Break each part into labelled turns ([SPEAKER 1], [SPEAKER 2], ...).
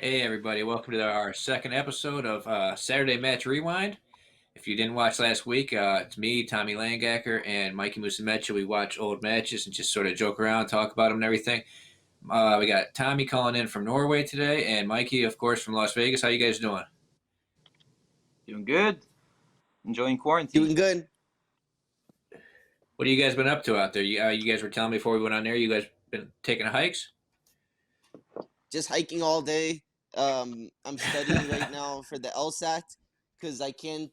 [SPEAKER 1] Hey everybody, welcome to our second episode of Saturday Match Rewind. If you didn't watch last week, it's me, Tommy Langacker, and Mikey Musumeci. We watch old matches and just sort of joke around, talk about them and everything. We got Tommy calling in from Norway today, and Mikey, of course, from Las Vegas. How you guys doing?
[SPEAKER 2] Doing good. Enjoying quarantine.
[SPEAKER 3] Doing good.
[SPEAKER 1] What have you guys been up to out there? You guys were telling me before we went on there, you guys been taking hikes?
[SPEAKER 3] Just hiking all day. I'm studying right now for the LSAT because I can't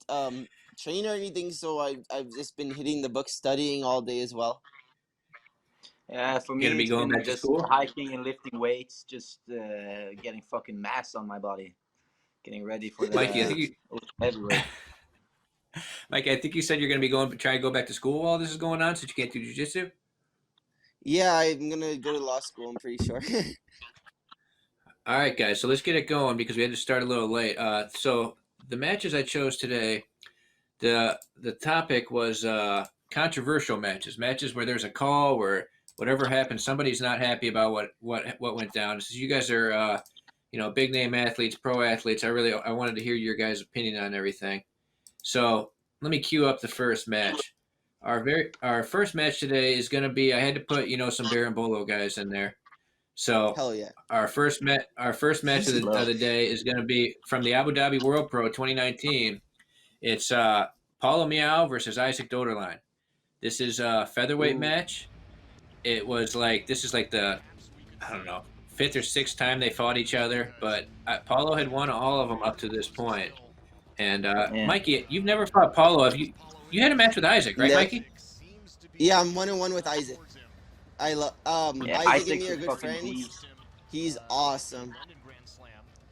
[SPEAKER 3] train or anything, so I've just been hitting the book studying all day as well.
[SPEAKER 2] Yeah, for
[SPEAKER 1] You
[SPEAKER 2] me,
[SPEAKER 1] gonna be
[SPEAKER 2] it's
[SPEAKER 1] going
[SPEAKER 2] been
[SPEAKER 1] back to
[SPEAKER 2] just
[SPEAKER 1] school?
[SPEAKER 2] hiking and lifting weights, just getting fucking mass on my body, getting ready for
[SPEAKER 1] Mikey, I
[SPEAKER 2] the
[SPEAKER 1] think you,
[SPEAKER 2] heavyweight.
[SPEAKER 1] Mikey, I think you said you're gonna be going trying to go back to school while this is going on, since you can't do jujitsu.
[SPEAKER 3] Yeah, I'm gonna go to law school. I'm pretty sure.
[SPEAKER 1] All right, guys. So let's get it going because we had to start a little late. So the matches I chose today, the topic was controversial matches, matches where there's a call where whatever happened, somebody's not happy about what went down. Since you guys are big name athletes, pro athletes, I wanted to hear your guys' opinion on everything. So let me cue up the first match. Our first match today is going to be. I had to put some Berimbolo guys in there. So
[SPEAKER 3] Hell yeah.
[SPEAKER 1] our first match
[SPEAKER 2] Easy, bro.
[SPEAKER 1] of the day is going to be from the Abu Dhabi World Pro 2019. It's Paulo Miyao versus Isaac Doderline. This is a featherweight
[SPEAKER 3] Ooh.
[SPEAKER 1] match. This is like the, I don't know, fifth or sixth time they fought each other, but Paulo had won all of them up to this point. And
[SPEAKER 2] Yeah.
[SPEAKER 1] Mikey, you've never fought Paulo. Have you? You had a match with Isaac, right,
[SPEAKER 3] Nev-
[SPEAKER 1] Mikey?
[SPEAKER 3] yeah, I'm 1-1 with Isaac. I love
[SPEAKER 2] Yeah,
[SPEAKER 3] Isaac and
[SPEAKER 2] Isaac's
[SPEAKER 3] me
[SPEAKER 2] a
[SPEAKER 3] are good
[SPEAKER 2] fucking
[SPEAKER 3] friends.
[SPEAKER 2] beast.
[SPEAKER 3] He's awesome.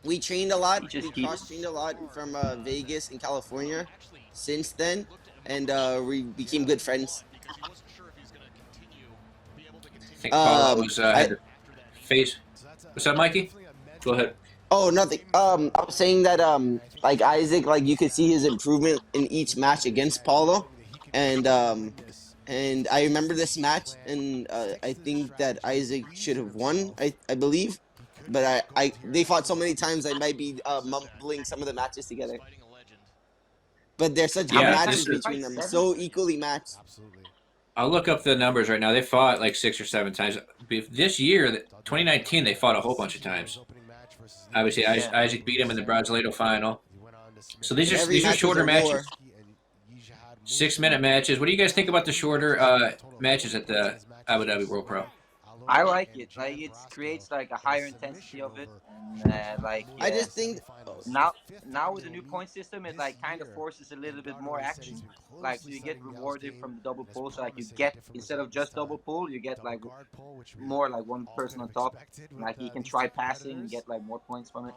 [SPEAKER 3] We trained a lot.
[SPEAKER 2] He
[SPEAKER 3] We
[SPEAKER 2] just keeps.
[SPEAKER 3] cross trained a lot from Vegas and California since then, and we became good friends.
[SPEAKER 1] I think Paulo
[SPEAKER 3] Um,
[SPEAKER 1] was
[SPEAKER 3] I
[SPEAKER 1] had to face. What's up, Mikey? Go ahead.
[SPEAKER 3] Oh, nothing. I was saying that like Isaac, like you could see his improvement in each match against Paulo, and I remember this match, and I think that Isaac should have won. I believe, but they fought so many times I might be mumbling some of the matches together. But they're such
[SPEAKER 2] How
[SPEAKER 3] good
[SPEAKER 2] many
[SPEAKER 1] Yeah,
[SPEAKER 2] times
[SPEAKER 3] matches
[SPEAKER 1] this
[SPEAKER 2] did they
[SPEAKER 1] is.
[SPEAKER 2] fight?
[SPEAKER 3] between them,
[SPEAKER 2] 7?
[SPEAKER 3] so equally matched.
[SPEAKER 1] I'll look up the numbers right now. They fought like 6 or 7 times this year. 2019, they fought a whole bunch of times. Obviously,
[SPEAKER 2] Yeah.
[SPEAKER 1] Isaac beat him in the Brasileiro final. So these
[SPEAKER 3] And
[SPEAKER 1] are
[SPEAKER 3] every
[SPEAKER 1] these are
[SPEAKER 3] match was
[SPEAKER 1] shorter
[SPEAKER 3] a war.
[SPEAKER 1] matches, 6 minute matches. What do you guys think about the shorter matches at the Abu Dhabi World Pro?
[SPEAKER 2] I like it. Like it creates like a higher intensity of it, and
[SPEAKER 3] I just think.
[SPEAKER 2] now with the new point system, it like kind of forces a little bit more action. Like so you get rewarded from the double pull. So like you get instead of just double pull, you get like more like one person on top. Like you can try passing and get like more points from it.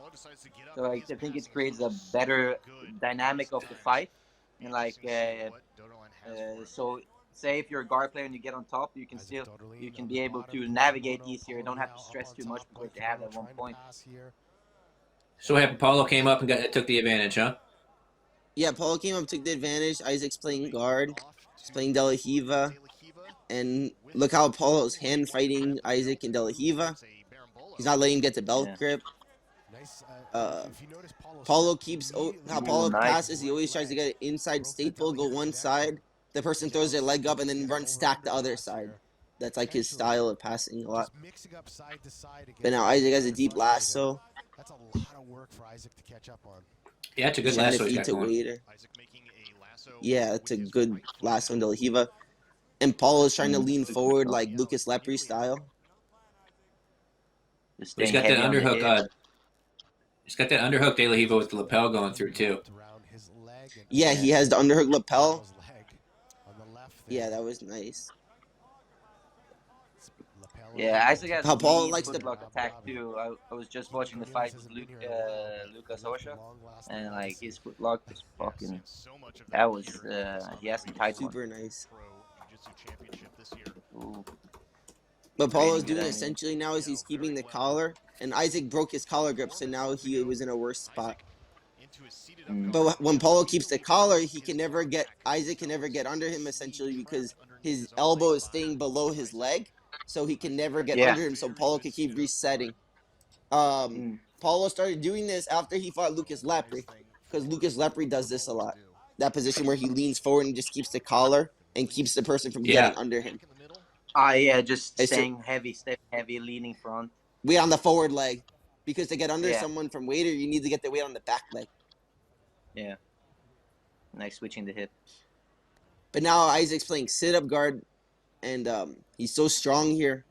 [SPEAKER 2] So like, I think it creates a better dynamic of the fight, and so say if you're a guard player and you get on top, you can be able to navigate easier. You don't have to stress too much because you have that 1 point.
[SPEAKER 1] So what happened? Paulo came up and took the advantage, huh?
[SPEAKER 3] Yeah, Paulo came up, took the advantage. Isaac's playing guard. He's playing De La Hiva. And look how Paulo's hand fighting Isaac and De La Hiva. He's not letting him get the belt
[SPEAKER 2] Yeah.
[SPEAKER 3] grip. Paulo keeps how Paulo
[SPEAKER 2] nice.
[SPEAKER 3] passes. He always tries to get an inside staple, go one side. The person throws their leg up and then run stack the other side. That's like his style of passing a lot. But now Isaac has a deep lasso.
[SPEAKER 4] That's a lot of work for Isaac to catch up on.
[SPEAKER 1] Yeah, it's a good
[SPEAKER 3] Trying to
[SPEAKER 1] lasso he's
[SPEAKER 3] feed
[SPEAKER 1] got
[SPEAKER 3] to
[SPEAKER 1] going.
[SPEAKER 3] waiter. Yeah, it's a good lasso on De La Hiva. And Paulo's trying to lean forward like Lucas Lepre style.
[SPEAKER 2] Just
[SPEAKER 1] He's
[SPEAKER 2] staying
[SPEAKER 1] got that
[SPEAKER 2] heavy on the
[SPEAKER 1] underhook.
[SPEAKER 2] hips.
[SPEAKER 1] He's got that underhook De La Hiva with the lapel going through too.
[SPEAKER 3] Yeah, he has the underhook lapel. Yeah, that was nice.
[SPEAKER 2] Yeah, Isaac has
[SPEAKER 3] How
[SPEAKER 2] a
[SPEAKER 3] Paulo
[SPEAKER 2] mean
[SPEAKER 3] likes the
[SPEAKER 2] footlock attack too. I was just watching the fight with Lucas Osha, and like his footlock was fucking. That was he has some tight one.
[SPEAKER 3] super nice.
[SPEAKER 2] Ooh.
[SPEAKER 3] But Paulo's
[SPEAKER 2] Training
[SPEAKER 3] doing
[SPEAKER 2] good,
[SPEAKER 3] essentially now is he's keeping the collar, and Isaac broke his collar grip, so now he was in a worse spot. But when Paulo keeps the collar, Isaac can never get under him essentially because his elbow is staying below his leg, so he can never get under him. So Paulo can keep resetting. Paulo started doing this after he fought Lucas Lepri, because Lucas Lepri does this a lot. That position where he leans forward and just keeps the collar and keeps the person from getting under him.
[SPEAKER 2] Yeah, just staying heavy, leaning front.
[SPEAKER 3] Weight on the forward leg, because to get under someone from waiter, you need to get the weight on the back leg.
[SPEAKER 2] Yeah. Like switching the hip.
[SPEAKER 3] But now Isaac's playing sit-up guard, and he's so strong here.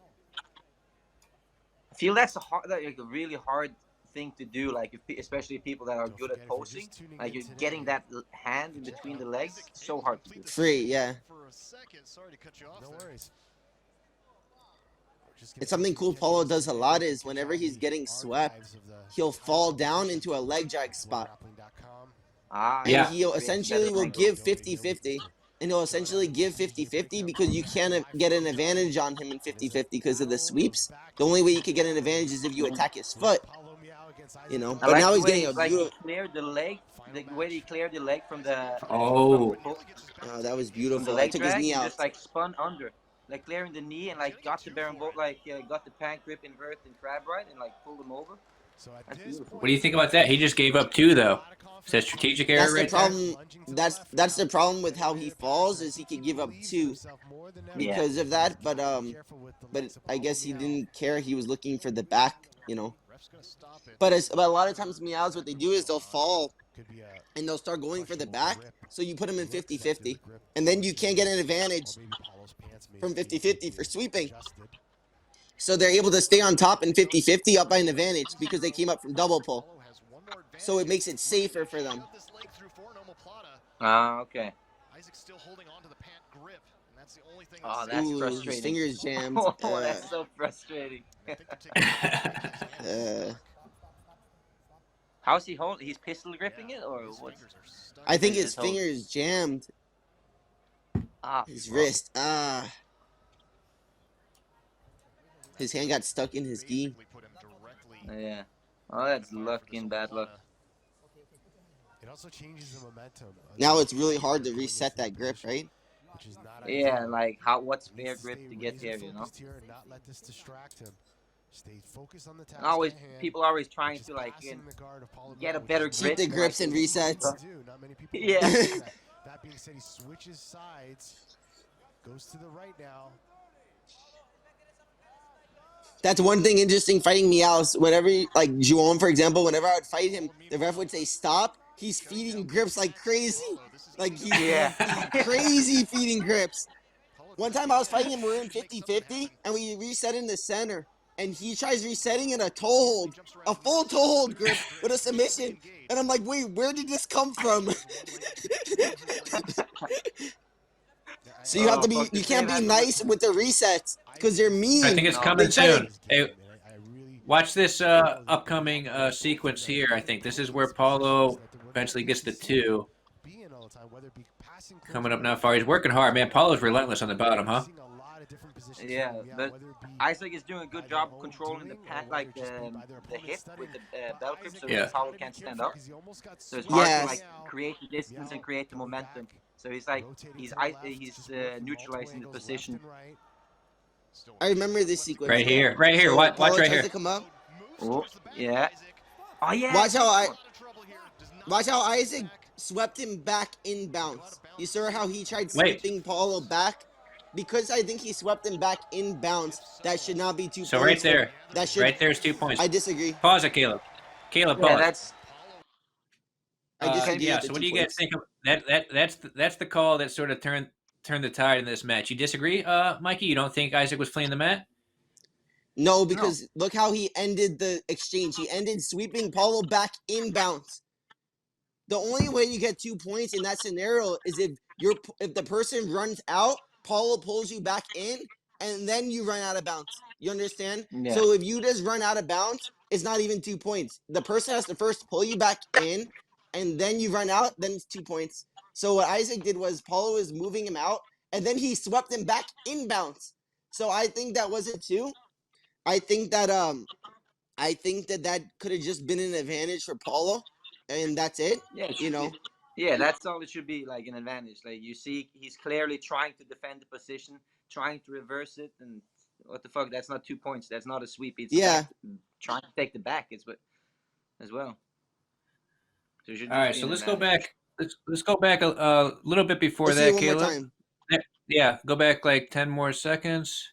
[SPEAKER 2] I feel that's like a really hard thing to do, like especially people that are good at posing, like you're getting that hand in between the legs, so hard to do.
[SPEAKER 3] Free, yeah.
[SPEAKER 4] No worries.
[SPEAKER 3] It's something cool Paulo does a lot is whenever he's getting swept, he'll fall down into a leg drag spot. And he'll essentially will give 50-50. And he'll essentially give 50-50 because you can't get an advantage on him in 50-50 because of the sweeps. The only way you could get an advantage is if you attack his foot. You know, but now he's getting a beautiful.
[SPEAKER 2] He cleared the leg, the way he cleared the leg from the.
[SPEAKER 3] Oh, that was beautiful.
[SPEAKER 2] The leg
[SPEAKER 3] took
[SPEAKER 2] drag,
[SPEAKER 3] his knee out.
[SPEAKER 2] Just like spun under, like clearing the knee and like got the berimbolo, like got the pant grip invert and crab right and like pulled him over. That's beautiful.
[SPEAKER 1] What do you think about that? He just gave up 2 though. Is that strategic error right there?
[SPEAKER 3] That's the problem with how he falls is he could give up 2 because of that. But I guess he didn't care. He was looking for the back, you know. But a lot of times Miyaos, what they do is they'll fall and they'll start going for the back. So you put them in 50-50, and then you can't get an advantage from 50-50 for sweeping. So they're able to stay on top in 50-50 up by an advantage because they came up from double pull. So it makes it safer for them.
[SPEAKER 2] Okay. Oh, that's frustrating.
[SPEAKER 3] His fingers jammed.
[SPEAKER 2] Oh, that's so frustrating. How's he holding? He's pistol gripping it, or what?
[SPEAKER 3] I think his fingers jammed. His wrist. His hand got stuck in his gi.
[SPEAKER 2] Yeah. Oh, that's luck and bad luck.
[SPEAKER 4] It also changes the momentum.
[SPEAKER 3] Now it's really hard to reset that grip, right?
[SPEAKER 2] Yeah, like what's fair grip to get there, you know?
[SPEAKER 4] Not let this distract him. Stay focused on the task.
[SPEAKER 2] People are always trying to like get a better grip.
[SPEAKER 3] Keep the grips and resets.
[SPEAKER 2] Yeah.
[SPEAKER 4] That being said, he switches sides. Goes to the right now.
[SPEAKER 3] That's one thing interesting fighting Miyaos. Whenever, like Juon, for example, whenever I would fight him, the ref would say stop. He's feeding grips like crazy. Like he's crazy feeding grips. One time I was fighting him, we were in 50-50, and we reset in the center. And he tries resetting in a toe hold, a full toe hold grip with a submission. And I'm like, wait, where did this come from? So you have to be, you can't be nice with the resets because they're mean.
[SPEAKER 1] I think it's coming soon. Hey, watch this upcoming sequence here. I think this is where Paulo eventually gets the 2. Coming up now, far. He's working hard, man. Paulo's relentless on the bottom, huh?
[SPEAKER 2] Yeah, but Isaac is doing a good job of controlling the like the hip with the belt grip, so Paulo can't stand up. So it's hard to like create the distance and create the momentum. So he's like he's neutralizing the position.
[SPEAKER 3] I remember this sequence.
[SPEAKER 1] Right here. Watch right here.
[SPEAKER 3] To come up.
[SPEAKER 2] Oh yeah. Oh yeah.
[SPEAKER 3] Watch how Isaac swept him back in bounce. You saw how he tried sweeping Paulo back? Because I think he swept him back in bounce, that should not be 2 points.
[SPEAKER 1] So right there.
[SPEAKER 3] That should,
[SPEAKER 1] right there's 2 points.
[SPEAKER 3] I disagree.
[SPEAKER 1] Pause it, Caleb. Caleb, pause.
[SPEAKER 2] Yeah,
[SPEAKER 3] I disagree.
[SPEAKER 1] So what do you guys think of that? That's the call that sort of turned the tide in this match. You disagree, Mikey? You don't think Isaac was playing the mat?
[SPEAKER 3] No, because look how he ended the exchange. He ended sweeping Paulo back in bounce. The only way you get 2 points in that scenario is if the person runs out, Paulo pulls you back in, and then you run out of bounds. You understand?
[SPEAKER 2] Yeah.
[SPEAKER 3] So if you just run out of bounds, it's not even 2 points. The person has to first pull you back in, and then you run out, then it's 2 points. So what Isaac did was Paulo was moving him out, and then he swept him back in bounds. So I think that wasn't 2. I think that could have just been an advantage for Paulo, and that's it.
[SPEAKER 2] Yeah,
[SPEAKER 3] you know.
[SPEAKER 2] Yeah, that's all it should be, like an advantage. Like you see, he's clearly trying to defend the position, trying to reverse it, and what the fuck? That's not 2 points. That's not a sweep. It's trying to take the back. It's what. as well. So it should
[SPEAKER 1] All
[SPEAKER 2] just
[SPEAKER 1] right,
[SPEAKER 2] be
[SPEAKER 1] so
[SPEAKER 2] an
[SPEAKER 1] let's go
[SPEAKER 2] advantage.
[SPEAKER 1] back. Let's go back a little bit before
[SPEAKER 3] Let's see it
[SPEAKER 1] that,
[SPEAKER 3] one more
[SPEAKER 1] Caleb.
[SPEAKER 3] time.
[SPEAKER 1] Yeah, go back like 10 more seconds.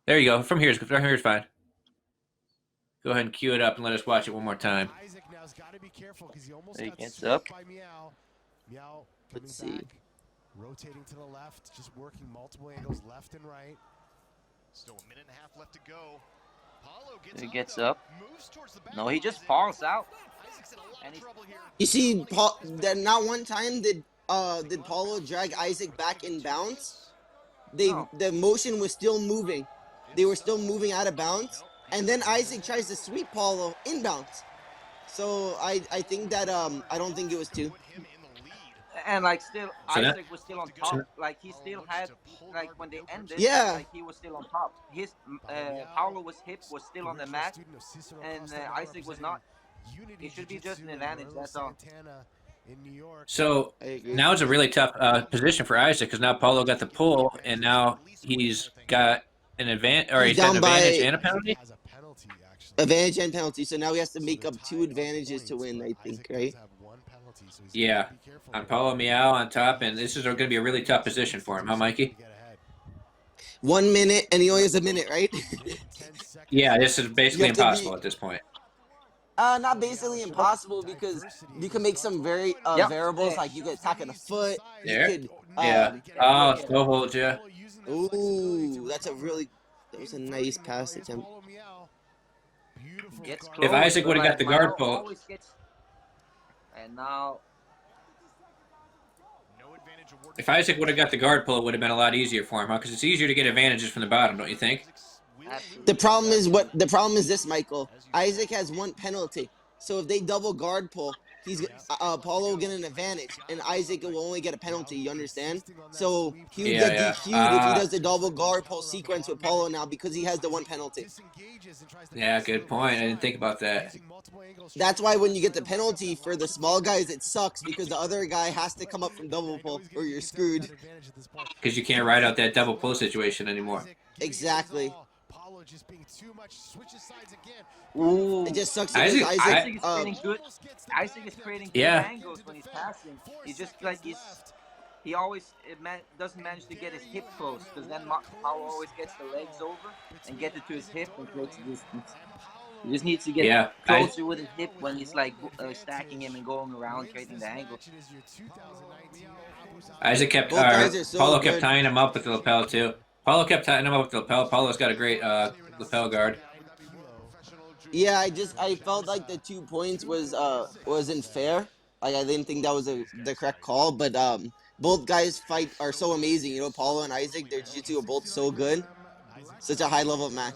[SPEAKER 1] There you go. From here's fine. Go ahead and cue it up and let us watch it one more time.
[SPEAKER 4] Isaac now's got to be careful because he almost
[SPEAKER 2] He
[SPEAKER 4] got
[SPEAKER 2] gets
[SPEAKER 4] swept
[SPEAKER 2] up.
[SPEAKER 4] by Miyao. Miyao coming
[SPEAKER 3] Let's see.
[SPEAKER 4] back, rotating to the left, just working multiple angles left and right.
[SPEAKER 5] Still a minute and a half left to go. Paulo
[SPEAKER 2] He
[SPEAKER 5] gets
[SPEAKER 2] gets
[SPEAKER 5] up.
[SPEAKER 2] up.
[SPEAKER 5] Though. Moves towards the back
[SPEAKER 2] No, he
[SPEAKER 5] of
[SPEAKER 2] just
[SPEAKER 5] Isaac.
[SPEAKER 2] falls out.
[SPEAKER 5] Isaac's in a lot
[SPEAKER 2] And
[SPEAKER 5] of
[SPEAKER 2] he's-
[SPEAKER 5] trouble here.
[SPEAKER 3] You see, Paul, that not one time did Paulo drag Isaac back in bounds.
[SPEAKER 2] No.
[SPEAKER 3] The motion was still moving. They were still moving out of bounds, and then Isaac tries to sweep Paulo inbounds. So I think that I don't think it was two.
[SPEAKER 5] Put him in the lead.
[SPEAKER 2] And like still,
[SPEAKER 1] So that-
[SPEAKER 2] Isaac was still on top. Like he still had, like when they ended,
[SPEAKER 3] Yeah.
[SPEAKER 2] like he was still on top. His Paulo's hip was still on the mat, and Isaac was not. It should be just an advantage. That's all.
[SPEAKER 1] So
[SPEAKER 3] I agree.
[SPEAKER 1] now it's a really tough position for Isaac because now Paulo got the pull, and now he's got an advantage, or
[SPEAKER 3] He's
[SPEAKER 1] he's got
[SPEAKER 3] down
[SPEAKER 1] an advantage
[SPEAKER 3] by-
[SPEAKER 1] and a penalty.
[SPEAKER 4] Has a penalty, actually.
[SPEAKER 3] Advantage and penalty. So now he has to
[SPEAKER 4] So
[SPEAKER 3] make
[SPEAKER 4] they're
[SPEAKER 3] up
[SPEAKER 4] tied
[SPEAKER 3] two
[SPEAKER 4] on
[SPEAKER 3] advantages to
[SPEAKER 4] points,
[SPEAKER 3] win,
[SPEAKER 4] but
[SPEAKER 3] I think,
[SPEAKER 4] Isaac does
[SPEAKER 3] right?
[SPEAKER 4] have one penalty, so he's
[SPEAKER 1] Yeah,
[SPEAKER 4] gotta be careful
[SPEAKER 1] on
[SPEAKER 4] here.
[SPEAKER 1] Paulo Miyao on top, and this is going to be a really tough position for him, huh, Mikey?
[SPEAKER 4] Get ahead.
[SPEAKER 3] 1 minute, and he only has a minute, right?
[SPEAKER 4] 10 seconds.
[SPEAKER 1] Yeah, this is basically
[SPEAKER 3] You have to be-
[SPEAKER 1] impossible at this point.
[SPEAKER 3] Not basically impossible because you can make some very
[SPEAKER 2] Yep.
[SPEAKER 3] variables, like you could attack on the foot.
[SPEAKER 1] There.
[SPEAKER 3] You could,
[SPEAKER 1] Yeah. Oh, slow hold ya.
[SPEAKER 3] Ooh, that was a nice pass attempt.
[SPEAKER 2] Gets
[SPEAKER 1] If
[SPEAKER 2] close,
[SPEAKER 1] Isaac
[SPEAKER 2] but,
[SPEAKER 1] would've got
[SPEAKER 2] like,
[SPEAKER 1] the guard
[SPEAKER 2] Miyao
[SPEAKER 1] pull-
[SPEAKER 2] always gets- And now,
[SPEAKER 5] No advantage awarded.
[SPEAKER 1] If Isaac would have got the guard pull, it would have been a lot easier for him, huh? Because it's easier to get advantages from the bottom, don't you think?
[SPEAKER 2] absolutely.
[SPEAKER 3] The problem is this, Michael. Isaac has one penalty, so if they double guard pull, Paulo will get an advantage, and Isaac will only get a penalty. You understand? So he would get
[SPEAKER 1] Yeah.
[SPEAKER 3] DQ'd if he does the double guard pull sequence with Paulo now because he has the one penalty.
[SPEAKER 1] Yeah, good point. I didn't think about that.
[SPEAKER 3] That's why when you get the penalty for the small guys, it sucks because the other guy has to come up from double pull or you're screwed.
[SPEAKER 1] Because you can't ride out that double pull situation anymore.
[SPEAKER 3] Exactly.
[SPEAKER 4] Paulo just being too much, switches sides again.
[SPEAKER 2] Ooh.
[SPEAKER 3] It just sucks
[SPEAKER 1] Isaac-
[SPEAKER 3] because
[SPEAKER 2] Isaac
[SPEAKER 3] Isaac.
[SPEAKER 2] is creating good. Isaac is creating good
[SPEAKER 1] Yeah.
[SPEAKER 2] angles when he's passing. He's just like he always doesn't manage to get his hip close because then Paulo always gets the legs over and get it to his hip and creates the distance. He just needs to get
[SPEAKER 1] Yeah,
[SPEAKER 2] closer with his hip when he's like stacking him and going around, creating the angle.
[SPEAKER 1] Isaac kept,
[SPEAKER 3] Both guys are so
[SPEAKER 1] Paulo
[SPEAKER 3] good.
[SPEAKER 1] kept tying him up with the lapel too. Paulo kept tying him up with the lapel. Paulo's got a great lapel guard.
[SPEAKER 3] Yeah, I felt like the 2 points wasn't fair. Like I didn't think that was the correct call, but both guys are so amazing. You know, Paulo and Isaac, their jiu-jitsu are both so good. Such a high level match.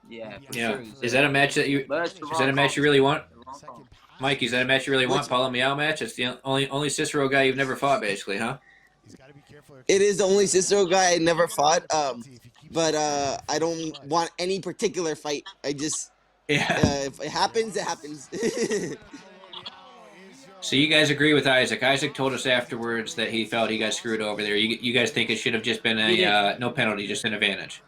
[SPEAKER 2] Yeah, for
[SPEAKER 1] Yeah.
[SPEAKER 2] sure.
[SPEAKER 1] Is that a match that you?
[SPEAKER 2] But it's the
[SPEAKER 1] Is that a
[SPEAKER 2] wrong
[SPEAKER 1] match you
[SPEAKER 2] call.
[SPEAKER 1] really want,
[SPEAKER 2] The wrong call.
[SPEAKER 1] Mikey? Is that a match you really want?
[SPEAKER 3] Which-
[SPEAKER 1] Paulo Miyao match? It's the only Cicero guy you've never fought, basically, huh?
[SPEAKER 3] It is the only Cicero guy I never fought. But I don't want any particular fight. I just
[SPEAKER 1] Yeah.
[SPEAKER 3] if it happens, it happens.
[SPEAKER 1] So you guys agree with Isaac? Isaac told us afterwards that he felt he got screwed over there. You guys think it should have just been a no penalty, just an advantage?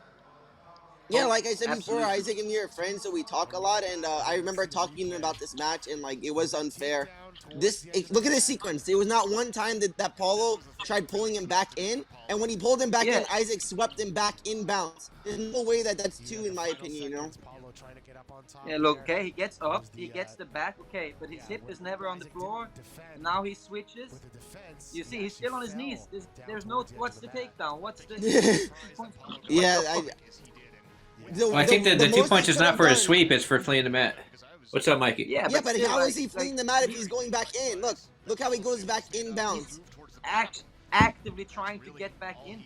[SPEAKER 3] Yeah, like I said
[SPEAKER 2] Absolutely.
[SPEAKER 3] before, Isaac and me are friends, so we talk a lot. And I remember talking about this match, and like it was unfair. Look at this sequence. There was not one time that Paulo tried pulling him back in, and when he pulled him back in, Isaac swept him back inbounds. There's no way that's two, in my opinion. You know.
[SPEAKER 2] Yeah, look, okay, he gets up, he gets the back, okay, but his hip is never on the floor. Now he switches. You see, he's still on his knees. There's no, what's the takedown? What's the...
[SPEAKER 3] Yeah,
[SPEAKER 1] I think that the 2 points is not for his sweep; it's for fleeing the mat. What's up, Mikey?
[SPEAKER 2] Yeah,
[SPEAKER 3] but
[SPEAKER 2] still,
[SPEAKER 3] how
[SPEAKER 2] like,
[SPEAKER 3] is he fleeing the mat if he's going back in? Look how he goes back inbounds.
[SPEAKER 2] Actively trying to get back in.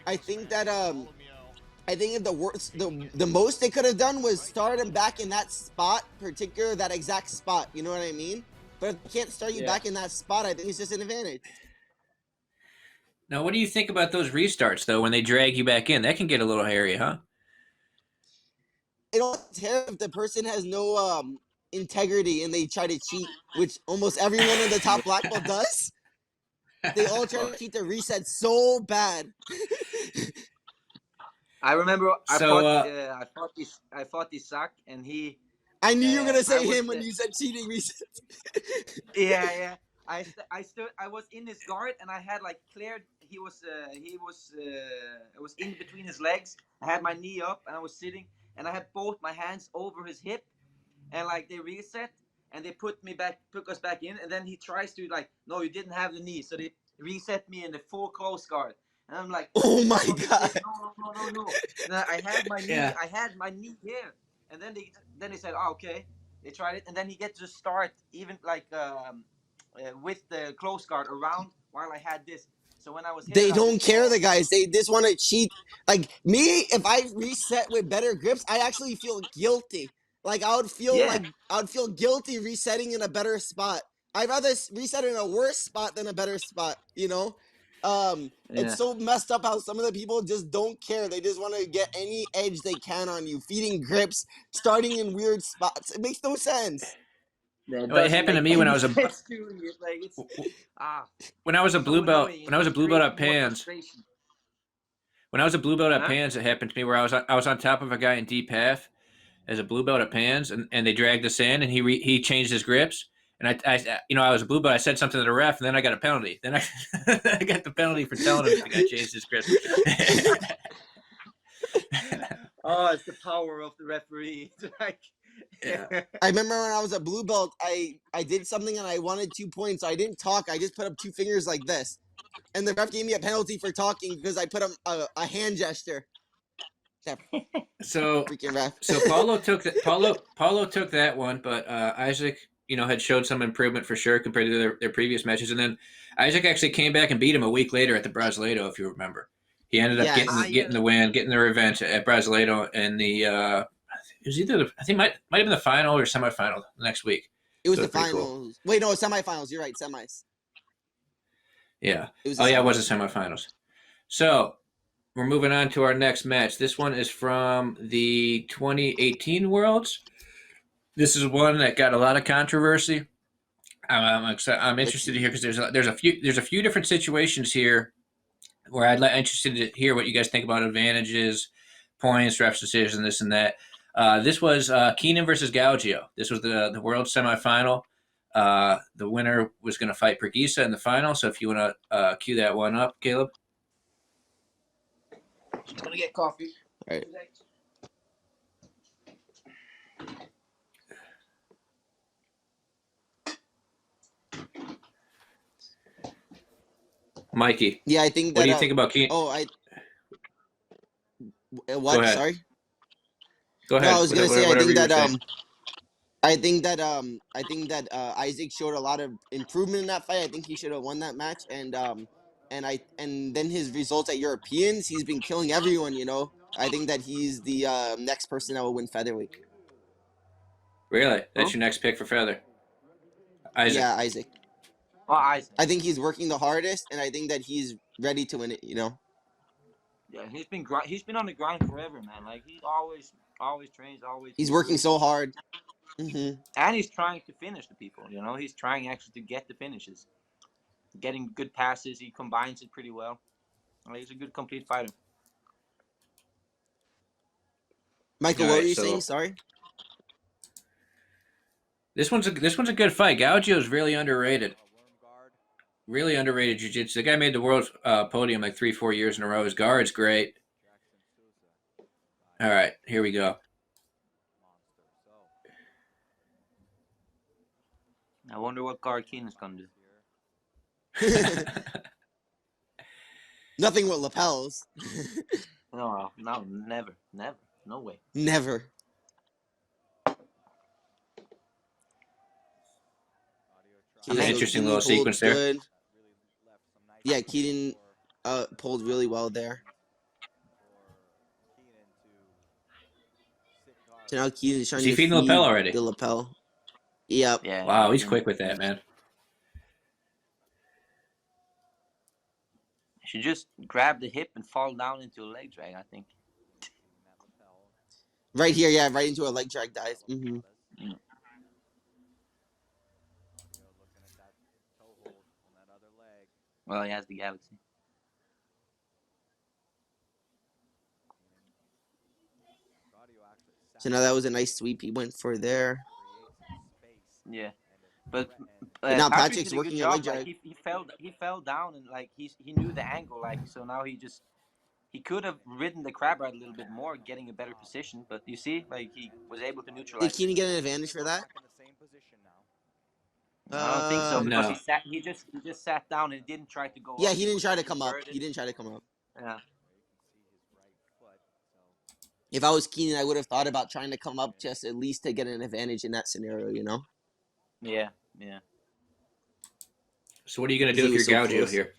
[SPEAKER 3] I think that I think if the most they could have done was start him back in that spot, particular that exact spot. You know what I mean? But if they can't start you back in that spot, I think it's just an advantage.
[SPEAKER 1] Now, what do you think about those restarts though? When they drag you back in, that can get a little hairy, huh?
[SPEAKER 3] It don't care if the person has no integrity and they try to cheat, which almost everyone in the top black belt does. They all try to cheat the reset so bad.
[SPEAKER 2] I remember
[SPEAKER 1] So
[SPEAKER 2] I fought Isaac, and he
[SPEAKER 3] I knew you were gonna
[SPEAKER 2] I
[SPEAKER 3] say
[SPEAKER 2] was
[SPEAKER 3] him when you said cheating reset.
[SPEAKER 2] yeah. I stood. I was in his guard, and I had like cleared. He was it was in between his legs. I had my knee up, and I was sitting, and I had both my hands over his hip, and like they reset, and they put us back in, and then he tries to like, no, you didn't have the knee, so they reset me in the full close guard, and I'm like,
[SPEAKER 3] Oh my
[SPEAKER 2] fucking
[SPEAKER 3] god.
[SPEAKER 2] shit, no. And I had my knee,
[SPEAKER 1] yeah,
[SPEAKER 2] here, and then they said, oh, okay, they tried it, and then he gets to start even like with the close guard around while I had this. So when I was hit it,
[SPEAKER 3] They
[SPEAKER 2] I
[SPEAKER 3] don't
[SPEAKER 2] just
[SPEAKER 3] care, the guys. They just want to cheat. Like me, if I reset with better grips, I actually feel guilty. Like
[SPEAKER 2] yeah,
[SPEAKER 3] I would feel guilty resetting in a better spot. I'd rather reset in a worse spot than a better spot, you know? It's
[SPEAKER 2] yeah.
[SPEAKER 3] so messed up how some of the people just don't care. They just want to get any edge they can on you, feeding grips, starting in weird spots. It makes no sense.
[SPEAKER 2] That
[SPEAKER 1] well, it
[SPEAKER 2] doesn't
[SPEAKER 1] happened to
[SPEAKER 2] make
[SPEAKER 1] me when I
[SPEAKER 2] any
[SPEAKER 1] was a
[SPEAKER 2] sense to me. Like it's ah,
[SPEAKER 1] when I was a blue
[SPEAKER 2] so
[SPEAKER 1] belt.
[SPEAKER 2] annoying,
[SPEAKER 1] When
[SPEAKER 2] and
[SPEAKER 1] I was a
[SPEAKER 2] it
[SPEAKER 1] blue belt
[SPEAKER 2] creates
[SPEAKER 1] at
[SPEAKER 2] more
[SPEAKER 1] Pans.
[SPEAKER 2] frustration.
[SPEAKER 1] When I was a blue belt at
[SPEAKER 2] Huh?
[SPEAKER 1] Pans, it happened to me where I was on top of a guy in deep half as a blue belt at Pans, and they dragged us in, and he changed his grips. And I was a blue belt. I said something to the ref, and then I got a penalty. Then I, I got the penalty for telling him the guy changed his grips.
[SPEAKER 2] Oh, it's the power of the referee. It's like,
[SPEAKER 1] yeah.
[SPEAKER 3] I remember when I was a blue belt, I did something and I wanted 2 points. So I didn't talk. I just put up two fingers like this, and the ref gave me a penalty for talking because I put up a hand gesture. That
[SPEAKER 1] So
[SPEAKER 3] freaking ref.
[SPEAKER 1] so Paulo took that one, but Isaac, had showed some improvement for sure compared to their previous matches, and then Isaac actually came back and beat him a week later at the Brasileiro, if you remember. He ended up
[SPEAKER 3] Yes.
[SPEAKER 1] getting the win, getting the revenge at Brasileiro in the it was either I think might have been the final or semifinal the next week.
[SPEAKER 3] It was
[SPEAKER 1] So
[SPEAKER 3] the
[SPEAKER 1] it's pretty cool.
[SPEAKER 3] finals. Wait, no, semifinals. You're right, semis.
[SPEAKER 1] Yeah.
[SPEAKER 3] It was the
[SPEAKER 1] Oh yeah, it was
[SPEAKER 3] semis.
[SPEAKER 1] the semifinals. So we're moving on to our next match. This one is from the 2018 Worlds. This is one that got a lot of controversy. I'm
[SPEAKER 3] Let's
[SPEAKER 1] interested to
[SPEAKER 3] see.
[SPEAKER 1] hear because there's a few different situations here where interested to hear what you guys think about advantages, points, refs decision, this and that. This was Keenan versus Gaudio. This was the world semifinal. The winner was going to fight Pergisa in the final. So if you want to cue that one up, Caleb.
[SPEAKER 2] just gonna get coffee.
[SPEAKER 3] All right.
[SPEAKER 1] Mikey,
[SPEAKER 3] Yeah, I think
[SPEAKER 1] what
[SPEAKER 3] that.
[SPEAKER 1] do you think about Keenan?
[SPEAKER 3] Oh,
[SPEAKER 1] Go
[SPEAKER 3] what?
[SPEAKER 1] ahead.
[SPEAKER 3] Sorry.
[SPEAKER 1] Go
[SPEAKER 3] No, I
[SPEAKER 1] ahead.
[SPEAKER 3] was gonna say.
[SPEAKER 1] Whatever you were saying.
[SPEAKER 3] I think that Isaac showed a lot of improvement in that fight. I think he should have won that match, and then his results at Europeans, he's been killing everyone. I think that he's the next person that will win featherweight.
[SPEAKER 1] Really? That's
[SPEAKER 2] Huh?
[SPEAKER 1] your next pick for feather, Isaac.
[SPEAKER 3] Yeah, Isaac.
[SPEAKER 2] Oh, Isaac.
[SPEAKER 3] I think he's working the hardest, and I think that he's ready to win it.
[SPEAKER 2] Yeah, he's been on the grind forever, man. Like he always trains, always
[SPEAKER 3] He's
[SPEAKER 2] been
[SPEAKER 3] working
[SPEAKER 2] good.
[SPEAKER 3] so hard.
[SPEAKER 2] And he's trying to finish the people. He's trying actually to get the finishes, getting good passes. He combines it pretty well. Like, he's a good complete fighter.
[SPEAKER 3] Michael,
[SPEAKER 1] All
[SPEAKER 3] what were
[SPEAKER 1] right.
[SPEAKER 3] you saying?
[SPEAKER 1] So
[SPEAKER 3] Sorry.
[SPEAKER 1] this one's a good fight. Gaudio's really underrated. Really underrated jiu-jitsu. The guy made the world podium like 3-4 years in a row. His guard's great. All right, here we go.
[SPEAKER 2] I wonder what guard Keenan's gonna do.
[SPEAKER 3] Nothing with lapels.
[SPEAKER 2] No, never, no way.
[SPEAKER 3] Never.
[SPEAKER 1] An interesting little
[SPEAKER 3] Keenan
[SPEAKER 1] sequence
[SPEAKER 3] pulled
[SPEAKER 1] there.
[SPEAKER 3] good. Yeah, Keenan pulled really well there. So now Keenan's trying
[SPEAKER 1] Is he
[SPEAKER 3] to
[SPEAKER 1] feeding the
[SPEAKER 3] feed
[SPEAKER 1] lapel already?
[SPEAKER 3] the lapel. Yep.
[SPEAKER 2] Yeah.
[SPEAKER 1] Wow, he's
[SPEAKER 2] yeah.
[SPEAKER 1] quick with that, man.
[SPEAKER 2] Should just grab the hip and fall down into a leg drag, I think.
[SPEAKER 3] Right here, yeah, right into a leg drag dive. Mm-hmm.
[SPEAKER 2] Yeah. Well, he has the Galaxy.
[SPEAKER 3] So now that was a nice sweep he went for there.
[SPEAKER 2] Yeah, but
[SPEAKER 3] But now
[SPEAKER 2] Patrick
[SPEAKER 3] Patrick's
[SPEAKER 2] did a good
[SPEAKER 3] working a leg
[SPEAKER 2] job. Like
[SPEAKER 3] drag.
[SPEAKER 2] he fell down and like he knew the angle. Like so now he could have ridden the crab ride a little bit more, getting a better position. But you see, like he was able to
[SPEAKER 3] Did
[SPEAKER 2] neutralize it.
[SPEAKER 3] Keenan get an advantage for that?
[SPEAKER 2] I don't think so because
[SPEAKER 1] No.
[SPEAKER 2] he just sat down and didn't try to go
[SPEAKER 3] Yeah,
[SPEAKER 2] up.
[SPEAKER 3] he didn't try to come up.
[SPEAKER 2] inverted.
[SPEAKER 3] He didn't try to come up.
[SPEAKER 2] Yeah.
[SPEAKER 3] If I was Keenan, I would have thought about trying to come up just at least to get an advantage in that scenario, you know?
[SPEAKER 2] Yeah. Yeah.
[SPEAKER 1] So what are you gonna
[SPEAKER 3] He
[SPEAKER 1] do if
[SPEAKER 3] was
[SPEAKER 1] you're
[SPEAKER 3] so
[SPEAKER 1] Gaudio
[SPEAKER 3] close.
[SPEAKER 1] here?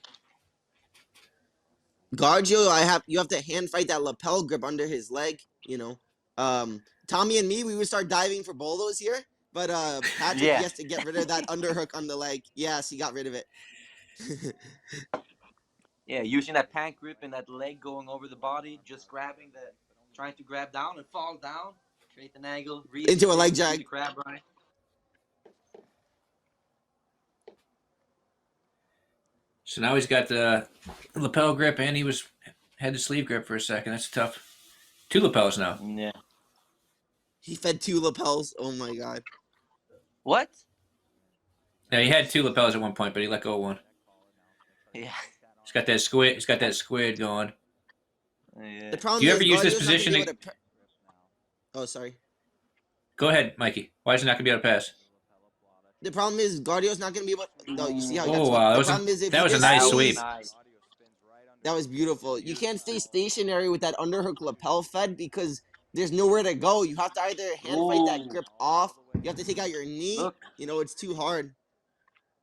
[SPEAKER 3] Gaudio, you have to hand fight that lapel grip under his leg, you know. Tommy and me, we would start diving for bolos here, but Patrick,
[SPEAKER 2] Yeah.
[SPEAKER 3] he has to get rid of that underhook on the leg. Yes, he got rid of it.
[SPEAKER 2] Yeah, using that pant grip and that leg going over the body, just trying to grab down and fall down, create an angle,
[SPEAKER 3] Into a leg
[SPEAKER 2] do
[SPEAKER 3] drag.
[SPEAKER 2] the crab ride.
[SPEAKER 1] So now he's got the lapel grip and had the sleeve grip for a second. That's tough. 2 lapels now.
[SPEAKER 2] Yeah.
[SPEAKER 3] He fed 2 lapels. Oh my god.
[SPEAKER 2] What?
[SPEAKER 1] Yeah, he had 2 lapels at one point, but he let go of one.
[SPEAKER 2] Yeah.
[SPEAKER 1] He's got that squid. He's got that squid going.
[SPEAKER 2] Yeah.
[SPEAKER 3] The problem
[SPEAKER 1] Do you
[SPEAKER 3] is
[SPEAKER 1] ever use this
[SPEAKER 3] Gaudio's not gonna
[SPEAKER 1] position
[SPEAKER 3] be
[SPEAKER 1] to-
[SPEAKER 3] able to Oh, sorry.
[SPEAKER 1] Go ahead, Mikey. Why is he not gonna be able to pass?
[SPEAKER 3] The problem is Gaudio's not gonna be able. No, you see how he got
[SPEAKER 1] Oh
[SPEAKER 3] swept?
[SPEAKER 1] wow,
[SPEAKER 3] The problem is if
[SPEAKER 1] that
[SPEAKER 3] he
[SPEAKER 1] was a
[SPEAKER 3] just
[SPEAKER 1] nice
[SPEAKER 3] stays-
[SPEAKER 1] sweep.
[SPEAKER 2] Nice.
[SPEAKER 3] That was beautiful. You can't stay stationary with that underhook lapel fed because there's nowhere to go. You have to either hand fight that
[SPEAKER 2] Ooh.
[SPEAKER 3] grip off. You have to take out your knee.
[SPEAKER 2] Look.
[SPEAKER 3] You know, it's too hard.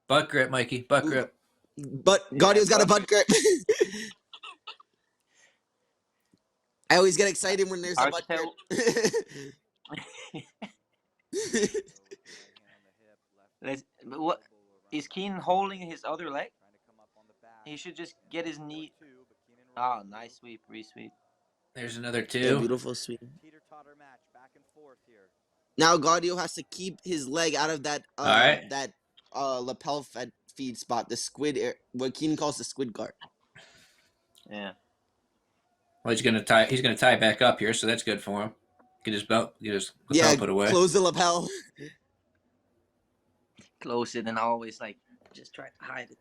[SPEAKER 1] Butt grip, Mikey. Butt
[SPEAKER 3] Ooh.
[SPEAKER 1] grip.
[SPEAKER 3] But Gaudio's got a butt grip. I always get excited when there's a
[SPEAKER 2] Hard
[SPEAKER 3] butt
[SPEAKER 2] to
[SPEAKER 3] grip.
[SPEAKER 2] What is Keenan holding his other leg? He should just get his knee. Oh, nice sweep, re-sweep.
[SPEAKER 1] There's another
[SPEAKER 3] Yeah,
[SPEAKER 1] 2.
[SPEAKER 3] beautiful sweep. Now Gaudio has to keep his leg out of that
[SPEAKER 1] right.
[SPEAKER 3] lapel fed feed spot, the squid what Keenan calls the squid guard.
[SPEAKER 2] Yeah.
[SPEAKER 1] Well, he's gonna tie back up here, so that's good for him. Get his lapel put away.
[SPEAKER 3] Close the lapel.
[SPEAKER 2] Close it and always like just try to hide it.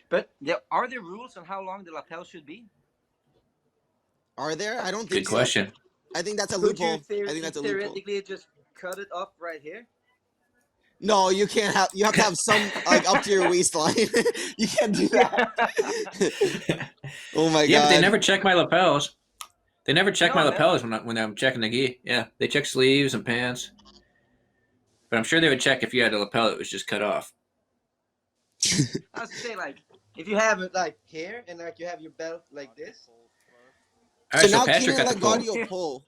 [SPEAKER 2] But are there rules on how long the lapel should be?
[SPEAKER 3] Are there? I don't
[SPEAKER 1] Good
[SPEAKER 3] think so.
[SPEAKER 1] question.
[SPEAKER 3] I think that's a
[SPEAKER 2] Could
[SPEAKER 3] loophole.
[SPEAKER 2] you
[SPEAKER 3] I think that's a loophole.
[SPEAKER 2] theoretically just cut it up right here?
[SPEAKER 3] No, you can't have. You have to have some like up to your waistline. You can't do that. Oh my
[SPEAKER 1] Yeah,
[SPEAKER 3] god.
[SPEAKER 1] but they never check my lapels. They never check
[SPEAKER 2] No,
[SPEAKER 1] my
[SPEAKER 2] never.
[SPEAKER 1] lapels when I'm checking the gi. Yeah, they check sleeves and pants. But I'm sure they would check if you had a lapel that was just cut off.
[SPEAKER 2] I was to say like if you have it like here and like you have your belt like this.
[SPEAKER 1] All right, so
[SPEAKER 3] now
[SPEAKER 1] Patrick
[SPEAKER 3] Keenan
[SPEAKER 1] got
[SPEAKER 3] let
[SPEAKER 1] the pull.
[SPEAKER 3] Gaudio pull.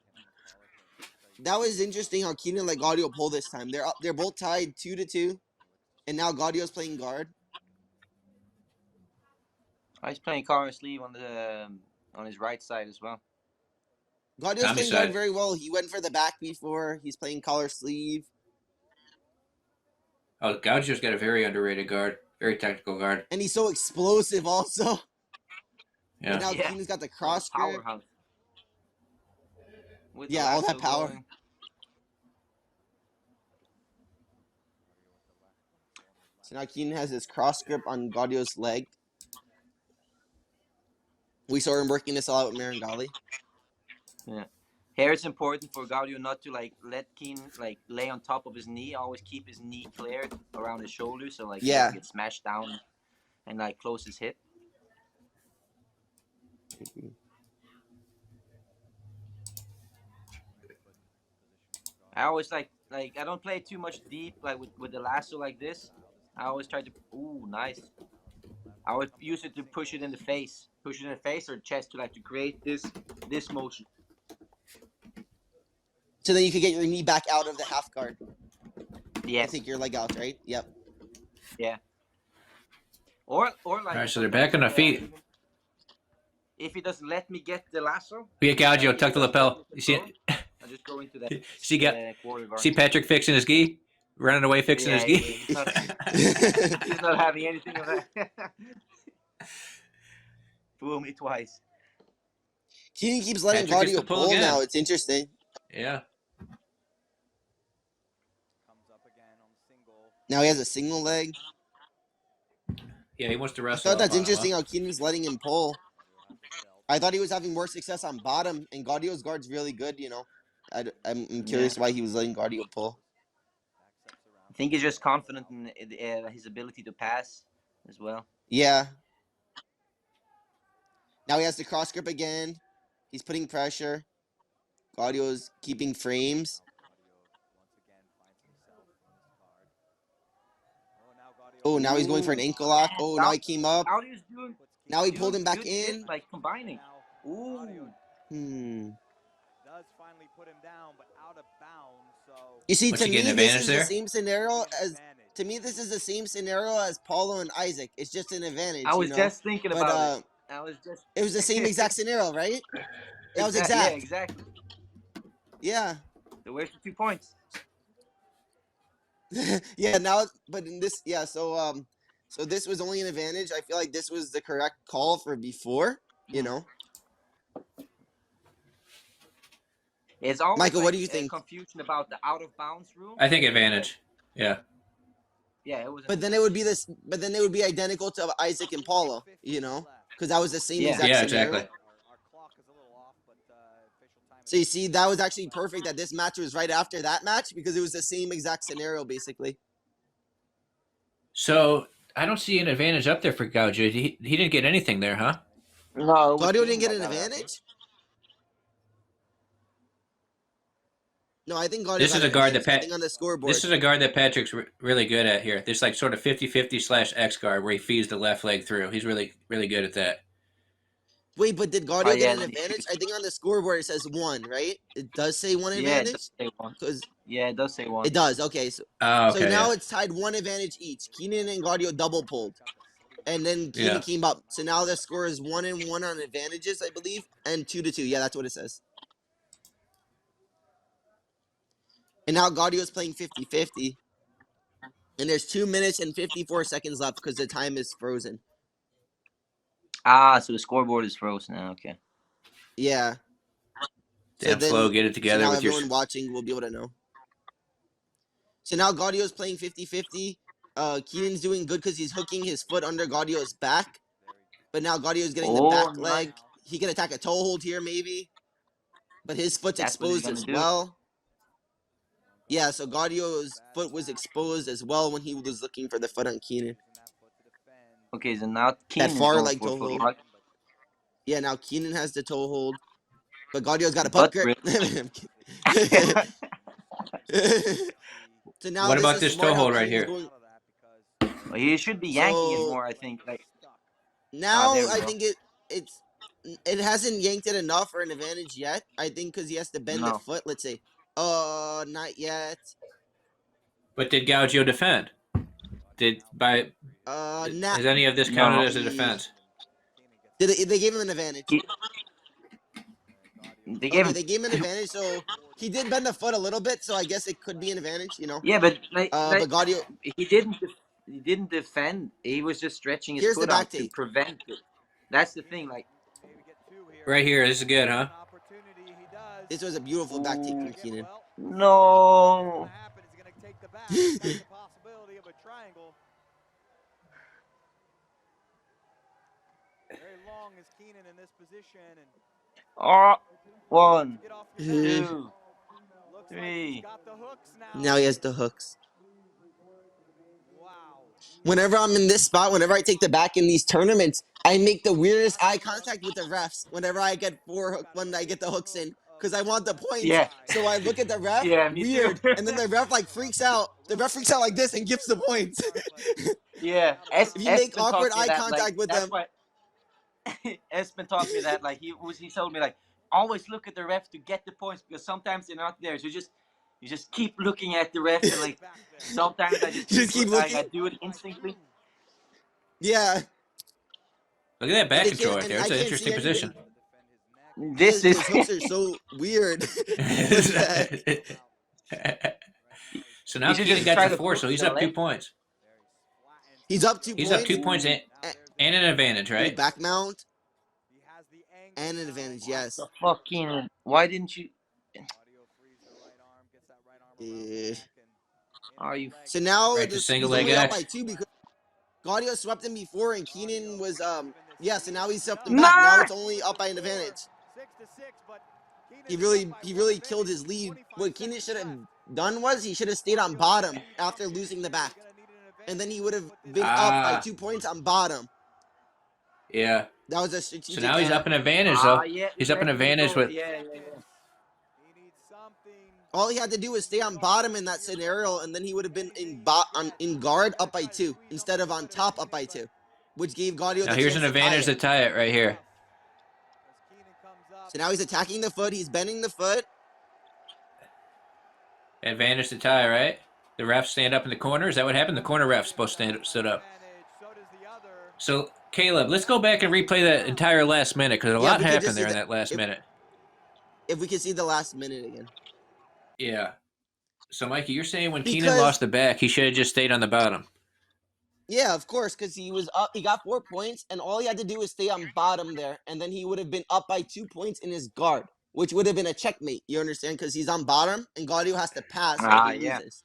[SPEAKER 3] That was interesting how Keenan let Gaudio pull this time. They're both tied 2-2, and now Gaudio's playing guard.
[SPEAKER 2] He's playing collar sleeve on his right side as well.
[SPEAKER 3] Gaudio's
[SPEAKER 1] Tommy's
[SPEAKER 3] playing guard
[SPEAKER 1] side.
[SPEAKER 3] very well. He went for the back before. He's playing collar sleeve.
[SPEAKER 1] Oh, Gaudio's got a very underrated guard. Very technical guard.
[SPEAKER 3] And he's so explosive also.
[SPEAKER 1] Yeah.
[SPEAKER 3] And now
[SPEAKER 2] Yeah.
[SPEAKER 3] Keenan's got the cross grip.
[SPEAKER 2] Powerhouse. With
[SPEAKER 3] Yeah,
[SPEAKER 2] the
[SPEAKER 3] all that
[SPEAKER 2] lasso
[SPEAKER 3] power.
[SPEAKER 2] going.
[SPEAKER 3] So now Keenan has his cross grip on Gaudio's leg. We saw him working this all out with Meregali.
[SPEAKER 2] Yeah. Here it's important for Gaudio not to like let Keenan like lay on top of his knee. Always keep his knee cleared around his shoulder so like he
[SPEAKER 3] Yeah.
[SPEAKER 2] doesn't get smashed down and like close his hip. I always like I don't play too much deep like with the lasso like this. I always try to nice. I would use it to push it in the face. Push it in the face or chest to create this motion.
[SPEAKER 3] So then you could get your knee back out of the half guard.
[SPEAKER 2] Yes.
[SPEAKER 3] Take your leg out, right? Yep.
[SPEAKER 2] Yeah. Or like.
[SPEAKER 1] All right, so they're back on their feet.
[SPEAKER 2] If he doesn't let me get the lasso.
[SPEAKER 1] We get Gaudio, tuck the lapel. You see it?
[SPEAKER 2] I just go into that. Quarter guard.
[SPEAKER 1] See Patrick fixing his gi? Running away fixing his gi?
[SPEAKER 2] He's not having anything of that. Fool me twice.
[SPEAKER 3] Keenan keeps letting
[SPEAKER 1] Patrick gets
[SPEAKER 3] Gaudio
[SPEAKER 1] to pull
[SPEAKER 3] pull
[SPEAKER 1] again.
[SPEAKER 3] now. It's interesting.
[SPEAKER 1] Yeah.
[SPEAKER 3] Now he has a single leg.
[SPEAKER 1] Yeah, he wants to
[SPEAKER 3] I
[SPEAKER 1] wrestle
[SPEAKER 3] thought
[SPEAKER 1] up
[SPEAKER 3] that's
[SPEAKER 1] on him,
[SPEAKER 3] interesting
[SPEAKER 1] huh?
[SPEAKER 3] how Keenan's letting him pull. I thought he was having more success on bottom, and Gaudio's guard's really good, you know. I'm curious why he was letting Gaudio pull.
[SPEAKER 2] I think he's just confident in his ability to pass as well.
[SPEAKER 3] Yeah. Now he has the cross grip again. He's putting pressure. Gaudio's keeping frames. Oh, now he's going for an ankle lock. Oh, now he came up.
[SPEAKER 2] Gaudio's doing.
[SPEAKER 3] Now he pulled him back
[SPEAKER 2] good shit,
[SPEAKER 3] in.
[SPEAKER 2] like combining. Ooh.
[SPEAKER 6] Does finally put him down, but out of bounds. So
[SPEAKER 3] You see,
[SPEAKER 1] What's
[SPEAKER 3] to
[SPEAKER 1] he getting
[SPEAKER 3] me,
[SPEAKER 1] an
[SPEAKER 3] this
[SPEAKER 1] advantage
[SPEAKER 3] is
[SPEAKER 1] there?
[SPEAKER 3] the same scenario as to me. This is the same scenario as Paulo and Isaac. It's just an advantage,
[SPEAKER 2] I
[SPEAKER 3] you
[SPEAKER 2] was
[SPEAKER 3] know.
[SPEAKER 2] just thinking
[SPEAKER 3] But
[SPEAKER 2] about it. I was just.
[SPEAKER 3] it was the same exact scenario, right? That was
[SPEAKER 2] Yeah,
[SPEAKER 3] exact.
[SPEAKER 2] exactly.
[SPEAKER 3] Yeah.
[SPEAKER 2] So where's the 2 points?
[SPEAKER 3] Yeah. Now, but in this, yeah. So this was only an advantage. I feel like this was the correct call for before, you know.
[SPEAKER 2] It's always
[SPEAKER 3] Michael,
[SPEAKER 2] like,
[SPEAKER 3] what do you think?
[SPEAKER 2] confusion about the out of bounds rule.
[SPEAKER 1] I think advantage. Yeah.
[SPEAKER 2] Yeah, it was.
[SPEAKER 3] But then it would be this. But then it would be identical to Isaac and Paulo, you know, because that was the same
[SPEAKER 2] Yeah.
[SPEAKER 3] exact
[SPEAKER 1] Yeah,
[SPEAKER 3] scenario.
[SPEAKER 1] exactly.
[SPEAKER 6] our clock is a little off, but official time.
[SPEAKER 3] So you see, that was actually perfect that this match was right after that match because it was the same exact scenario, basically.
[SPEAKER 1] So I don't see an advantage up there for Gaudio. He didn't get anything there, huh?
[SPEAKER 2] No, it was
[SPEAKER 3] Gaudio
[SPEAKER 2] Keenan
[SPEAKER 3] didn't get
[SPEAKER 2] that
[SPEAKER 3] an
[SPEAKER 2] got it, I think.
[SPEAKER 3] advantage? No, I think Gaudio
[SPEAKER 1] This
[SPEAKER 3] got
[SPEAKER 1] is
[SPEAKER 3] an
[SPEAKER 1] a guard that
[SPEAKER 3] advantage. I think on the scoreboard.
[SPEAKER 1] This is a guard that Patrick's really good at here. This like sort of 50-50 / X guard where he feeds the left leg through. He's really good at that.
[SPEAKER 3] Wait, but did Gaudio
[SPEAKER 2] yeah,
[SPEAKER 3] get an
[SPEAKER 2] then he
[SPEAKER 3] advantage?
[SPEAKER 2] shoots.
[SPEAKER 3] I think on the scoreboard it says 1, right? It does say 1
[SPEAKER 2] Yeah, it
[SPEAKER 3] advantage?
[SPEAKER 2] does say 1.
[SPEAKER 3] Because
[SPEAKER 2] Yeah, it does say 1.
[SPEAKER 3] it does. Okay, so
[SPEAKER 1] Oh, okay.
[SPEAKER 3] so now
[SPEAKER 1] Yeah.
[SPEAKER 3] it's tied 1 advantage each. Keenan and Gaudio double pulled. And then Keenan
[SPEAKER 1] Yeah.
[SPEAKER 3] came up. So now the score is 1-1 on advantages, I believe, and 2-2. Yeah, that's what it says. And now Gaudio's playing 50-50. And there's 2 minutes and 54 seconds left because the time is frozen.
[SPEAKER 2] So the scoreboard is frozen now. Okay.
[SPEAKER 3] Yeah. So
[SPEAKER 1] Damn, Flo, get it
[SPEAKER 3] so
[SPEAKER 1] together
[SPEAKER 3] now
[SPEAKER 1] with your.
[SPEAKER 3] everyone watching will be able to know. So now Gaudio's playing 50-50. Keenan's doing good because he's hooking his foot under Gaudio's back. But now Gaudio's getting the back leg.
[SPEAKER 2] Nice.
[SPEAKER 3] He can attack a toe hold here, maybe. But his foot's
[SPEAKER 2] That's what he's
[SPEAKER 3] exposed
[SPEAKER 2] gonna
[SPEAKER 3] as
[SPEAKER 2] do.
[SPEAKER 3] well. Yeah, so Gaudio's foot was exposed as well when he was looking for the foot on Keenan.
[SPEAKER 2] Okay, so now Keenan is
[SPEAKER 3] far
[SPEAKER 2] going
[SPEAKER 3] leg
[SPEAKER 2] for
[SPEAKER 3] toe hold.
[SPEAKER 2] lock.
[SPEAKER 3] Yeah, now Keenan has the toe hold. But Gaudio's got a
[SPEAKER 2] Butt
[SPEAKER 3] butt grip.
[SPEAKER 2] grip.
[SPEAKER 3] So now
[SPEAKER 1] What about
[SPEAKER 3] is
[SPEAKER 1] this
[SPEAKER 3] smart
[SPEAKER 1] toe
[SPEAKER 3] how
[SPEAKER 1] hold right
[SPEAKER 3] Keenan's
[SPEAKER 1] here?
[SPEAKER 3] going-
[SPEAKER 2] Well, he should be yanking it
[SPEAKER 3] So-
[SPEAKER 2] more, I think. Like
[SPEAKER 3] Now
[SPEAKER 2] there we
[SPEAKER 3] I
[SPEAKER 2] go.
[SPEAKER 3] think it hasn't yanked it enough for an advantage yet. I think because he has to bend the
[SPEAKER 2] No.
[SPEAKER 3] foot. Let's say, not yet.
[SPEAKER 1] But did Gaudio defend? Did by
[SPEAKER 3] Now
[SPEAKER 1] is any of this counted
[SPEAKER 2] No.
[SPEAKER 1] as a defense?
[SPEAKER 3] they gave him an advantage.
[SPEAKER 2] They gave
[SPEAKER 3] Okay,
[SPEAKER 2] him.
[SPEAKER 3] they gave him an advantage. So he did bend the foot a little bit. So I guess it could be an advantage. You know.
[SPEAKER 2] Yeah, but
[SPEAKER 3] But Gaudio.
[SPEAKER 2] he didn't defend. He was just stretching his
[SPEAKER 3] Here's the
[SPEAKER 2] foot out
[SPEAKER 3] back
[SPEAKER 2] to
[SPEAKER 3] take.
[SPEAKER 2] prevent it. That's the thing. Like
[SPEAKER 1] Right here, this is good, huh?
[SPEAKER 3] This was a beautiful back take from Keenan.
[SPEAKER 2] no. One, 2, 3.
[SPEAKER 3] Now he has the hooks. Whenever I'm in this spot, whenever I take the back in these tournaments, I make the weirdest eye contact with the refs. Whenever I get when I get the hooks in, because I want the points.
[SPEAKER 2] Yeah.
[SPEAKER 3] So I look at the ref,
[SPEAKER 2] Yeah, me too.
[SPEAKER 3] weird, and then the ref like freaks out. The ref freaks out like this and gives the points.
[SPEAKER 2] Yeah.
[SPEAKER 3] If you make
[SPEAKER 2] Espen taught
[SPEAKER 3] awkward
[SPEAKER 2] me
[SPEAKER 3] eye
[SPEAKER 2] that,
[SPEAKER 3] contact
[SPEAKER 2] like,
[SPEAKER 3] with
[SPEAKER 2] that's
[SPEAKER 3] them,
[SPEAKER 2] why Espen taught me that. Like he told me like always look at the ref to get the points because sometimes they're not there. So you just keep looking at the ref and like sometimes I just
[SPEAKER 3] keep looking.
[SPEAKER 2] I do it instantly.
[SPEAKER 3] Yeah.
[SPEAKER 1] Look at that back
[SPEAKER 3] They
[SPEAKER 1] control
[SPEAKER 3] can't-
[SPEAKER 1] right there.
[SPEAKER 3] and
[SPEAKER 1] It's
[SPEAKER 3] I
[SPEAKER 1] an
[SPEAKER 3] can't
[SPEAKER 1] interesting
[SPEAKER 3] see
[SPEAKER 1] position.
[SPEAKER 2] This is
[SPEAKER 3] His hooks are so weird.
[SPEAKER 1] So now
[SPEAKER 2] You should
[SPEAKER 1] Keenan
[SPEAKER 2] just
[SPEAKER 1] got
[SPEAKER 2] try
[SPEAKER 1] to
[SPEAKER 2] to
[SPEAKER 1] 4,
[SPEAKER 2] push
[SPEAKER 1] so he's
[SPEAKER 2] the
[SPEAKER 1] up 2
[SPEAKER 2] leg.
[SPEAKER 1] points.
[SPEAKER 3] He's up 2
[SPEAKER 1] He's
[SPEAKER 3] points.
[SPEAKER 1] up 2 points and an advantage,
[SPEAKER 3] Ooh,
[SPEAKER 1] right?
[SPEAKER 3] back mount and an advantage. Yes.
[SPEAKER 2] the fucking. Why didn't you? Are you?
[SPEAKER 3] So now
[SPEAKER 1] Right to
[SPEAKER 3] this,
[SPEAKER 1] single
[SPEAKER 3] he's
[SPEAKER 1] leg
[SPEAKER 3] only up by
[SPEAKER 1] X.
[SPEAKER 3] 2 because Gaudio swept him before, and Keenan was yeah. So now he swept him
[SPEAKER 2] No!
[SPEAKER 3] back. Now it's only up by an advantage.
[SPEAKER 6] 6-6, but
[SPEAKER 3] He
[SPEAKER 6] Keenan is up by
[SPEAKER 3] he
[SPEAKER 6] one
[SPEAKER 3] really
[SPEAKER 6] advantage
[SPEAKER 3] killed his
[SPEAKER 6] with
[SPEAKER 3] lead.
[SPEAKER 6] 25
[SPEAKER 3] What Keenan
[SPEAKER 6] seconds
[SPEAKER 3] should have
[SPEAKER 6] left.
[SPEAKER 3] done was he should have stayed on
[SPEAKER 6] Gaudio
[SPEAKER 3] bottom
[SPEAKER 6] can lead
[SPEAKER 3] after
[SPEAKER 6] up to
[SPEAKER 3] losing the
[SPEAKER 6] 6-6.
[SPEAKER 3] back,
[SPEAKER 6] He's gonna need an
[SPEAKER 3] and then he
[SPEAKER 6] advantage
[SPEAKER 3] would
[SPEAKER 6] to
[SPEAKER 3] have
[SPEAKER 6] put this
[SPEAKER 3] been
[SPEAKER 6] one
[SPEAKER 3] up by
[SPEAKER 1] Ah,
[SPEAKER 3] 2 points on bottom.
[SPEAKER 1] yeah.
[SPEAKER 3] That was a
[SPEAKER 1] So
[SPEAKER 3] strategic
[SPEAKER 1] now he's
[SPEAKER 3] error.
[SPEAKER 1] up an advantage though.
[SPEAKER 2] Yeah.
[SPEAKER 1] He's up an
[SPEAKER 2] Let me
[SPEAKER 1] advantage
[SPEAKER 2] go.
[SPEAKER 1] with.
[SPEAKER 2] Yeah.
[SPEAKER 6] He needs something.
[SPEAKER 3] All he had to do was stay on bottom in that scenario, and then he would have been in guard up by 2 instead of on top up by 2, which gave Gaudio
[SPEAKER 1] Now
[SPEAKER 3] the
[SPEAKER 1] here's
[SPEAKER 3] chance
[SPEAKER 1] an
[SPEAKER 3] to tie
[SPEAKER 1] advantage
[SPEAKER 3] it.
[SPEAKER 1] to tie it right here.
[SPEAKER 6] As Keenan comes up.
[SPEAKER 3] So now he's attacking the foot. He's bending the foot.
[SPEAKER 1] Advantage to tie, right? The refs stand up in the corner. Is that what happened? The corner ref's supposed to stood up.
[SPEAKER 6] So does the other.
[SPEAKER 1] So Caleb, let's go back and replay that entire last minute because a
[SPEAKER 3] Yeah,
[SPEAKER 1] lot
[SPEAKER 3] we could
[SPEAKER 1] happened
[SPEAKER 3] just see
[SPEAKER 1] there in
[SPEAKER 3] that
[SPEAKER 1] that last minute.
[SPEAKER 3] if we could see the last minute again.
[SPEAKER 1] Yeah. So Mikey, you're saying when Keenan
[SPEAKER 3] Because
[SPEAKER 1] lost the back, he should have just stayed on the bottom.
[SPEAKER 3] yeah, of course, because he was up. He got 4 points, and all he had to do was stay on bottom there, and then he would have been up by 2 points in his guard, which would have been a checkmate. You understand? Because he's on bottom, and Gaudio has to pass or he
[SPEAKER 2] Yeah.
[SPEAKER 3] loses.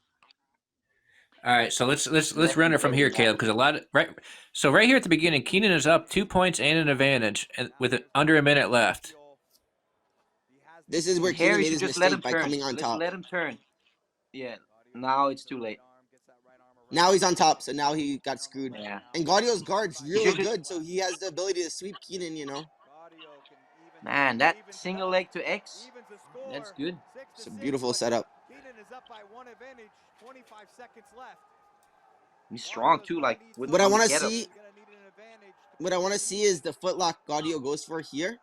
[SPEAKER 1] All right, so let's run it from here, Caleb, because a lot of right. So right here at the beginning, Keenan is up 2 points and an advantage, and with under a minute left.
[SPEAKER 3] This is where
[SPEAKER 2] Here
[SPEAKER 3] Keenan
[SPEAKER 2] you
[SPEAKER 3] made
[SPEAKER 2] should
[SPEAKER 3] his
[SPEAKER 2] just let him
[SPEAKER 3] mistake by
[SPEAKER 2] turn.
[SPEAKER 3] coming on top.
[SPEAKER 2] Let him turn. Yeah. Now it's too late.
[SPEAKER 3] Now he's on top, so now he got screwed.
[SPEAKER 2] Yeah.
[SPEAKER 3] And Gaudio's guard's
[SPEAKER 2] You
[SPEAKER 3] really
[SPEAKER 2] should-
[SPEAKER 3] good, so he has the ability to sweep Keenan, you know.
[SPEAKER 2] Man, that single leg to X. That's good.
[SPEAKER 3] It's a beautiful setup.
[SPEAKER 6] Keenan is up by 1 advantage, 25 seconds left.
[SPEAKER 2] He's strong too, like
[SPEAKER 3] What I want to
[SPEAKER 2] get up.
[SPEAKER 3] see, what I want to see is the footlock Gaudio goes for here.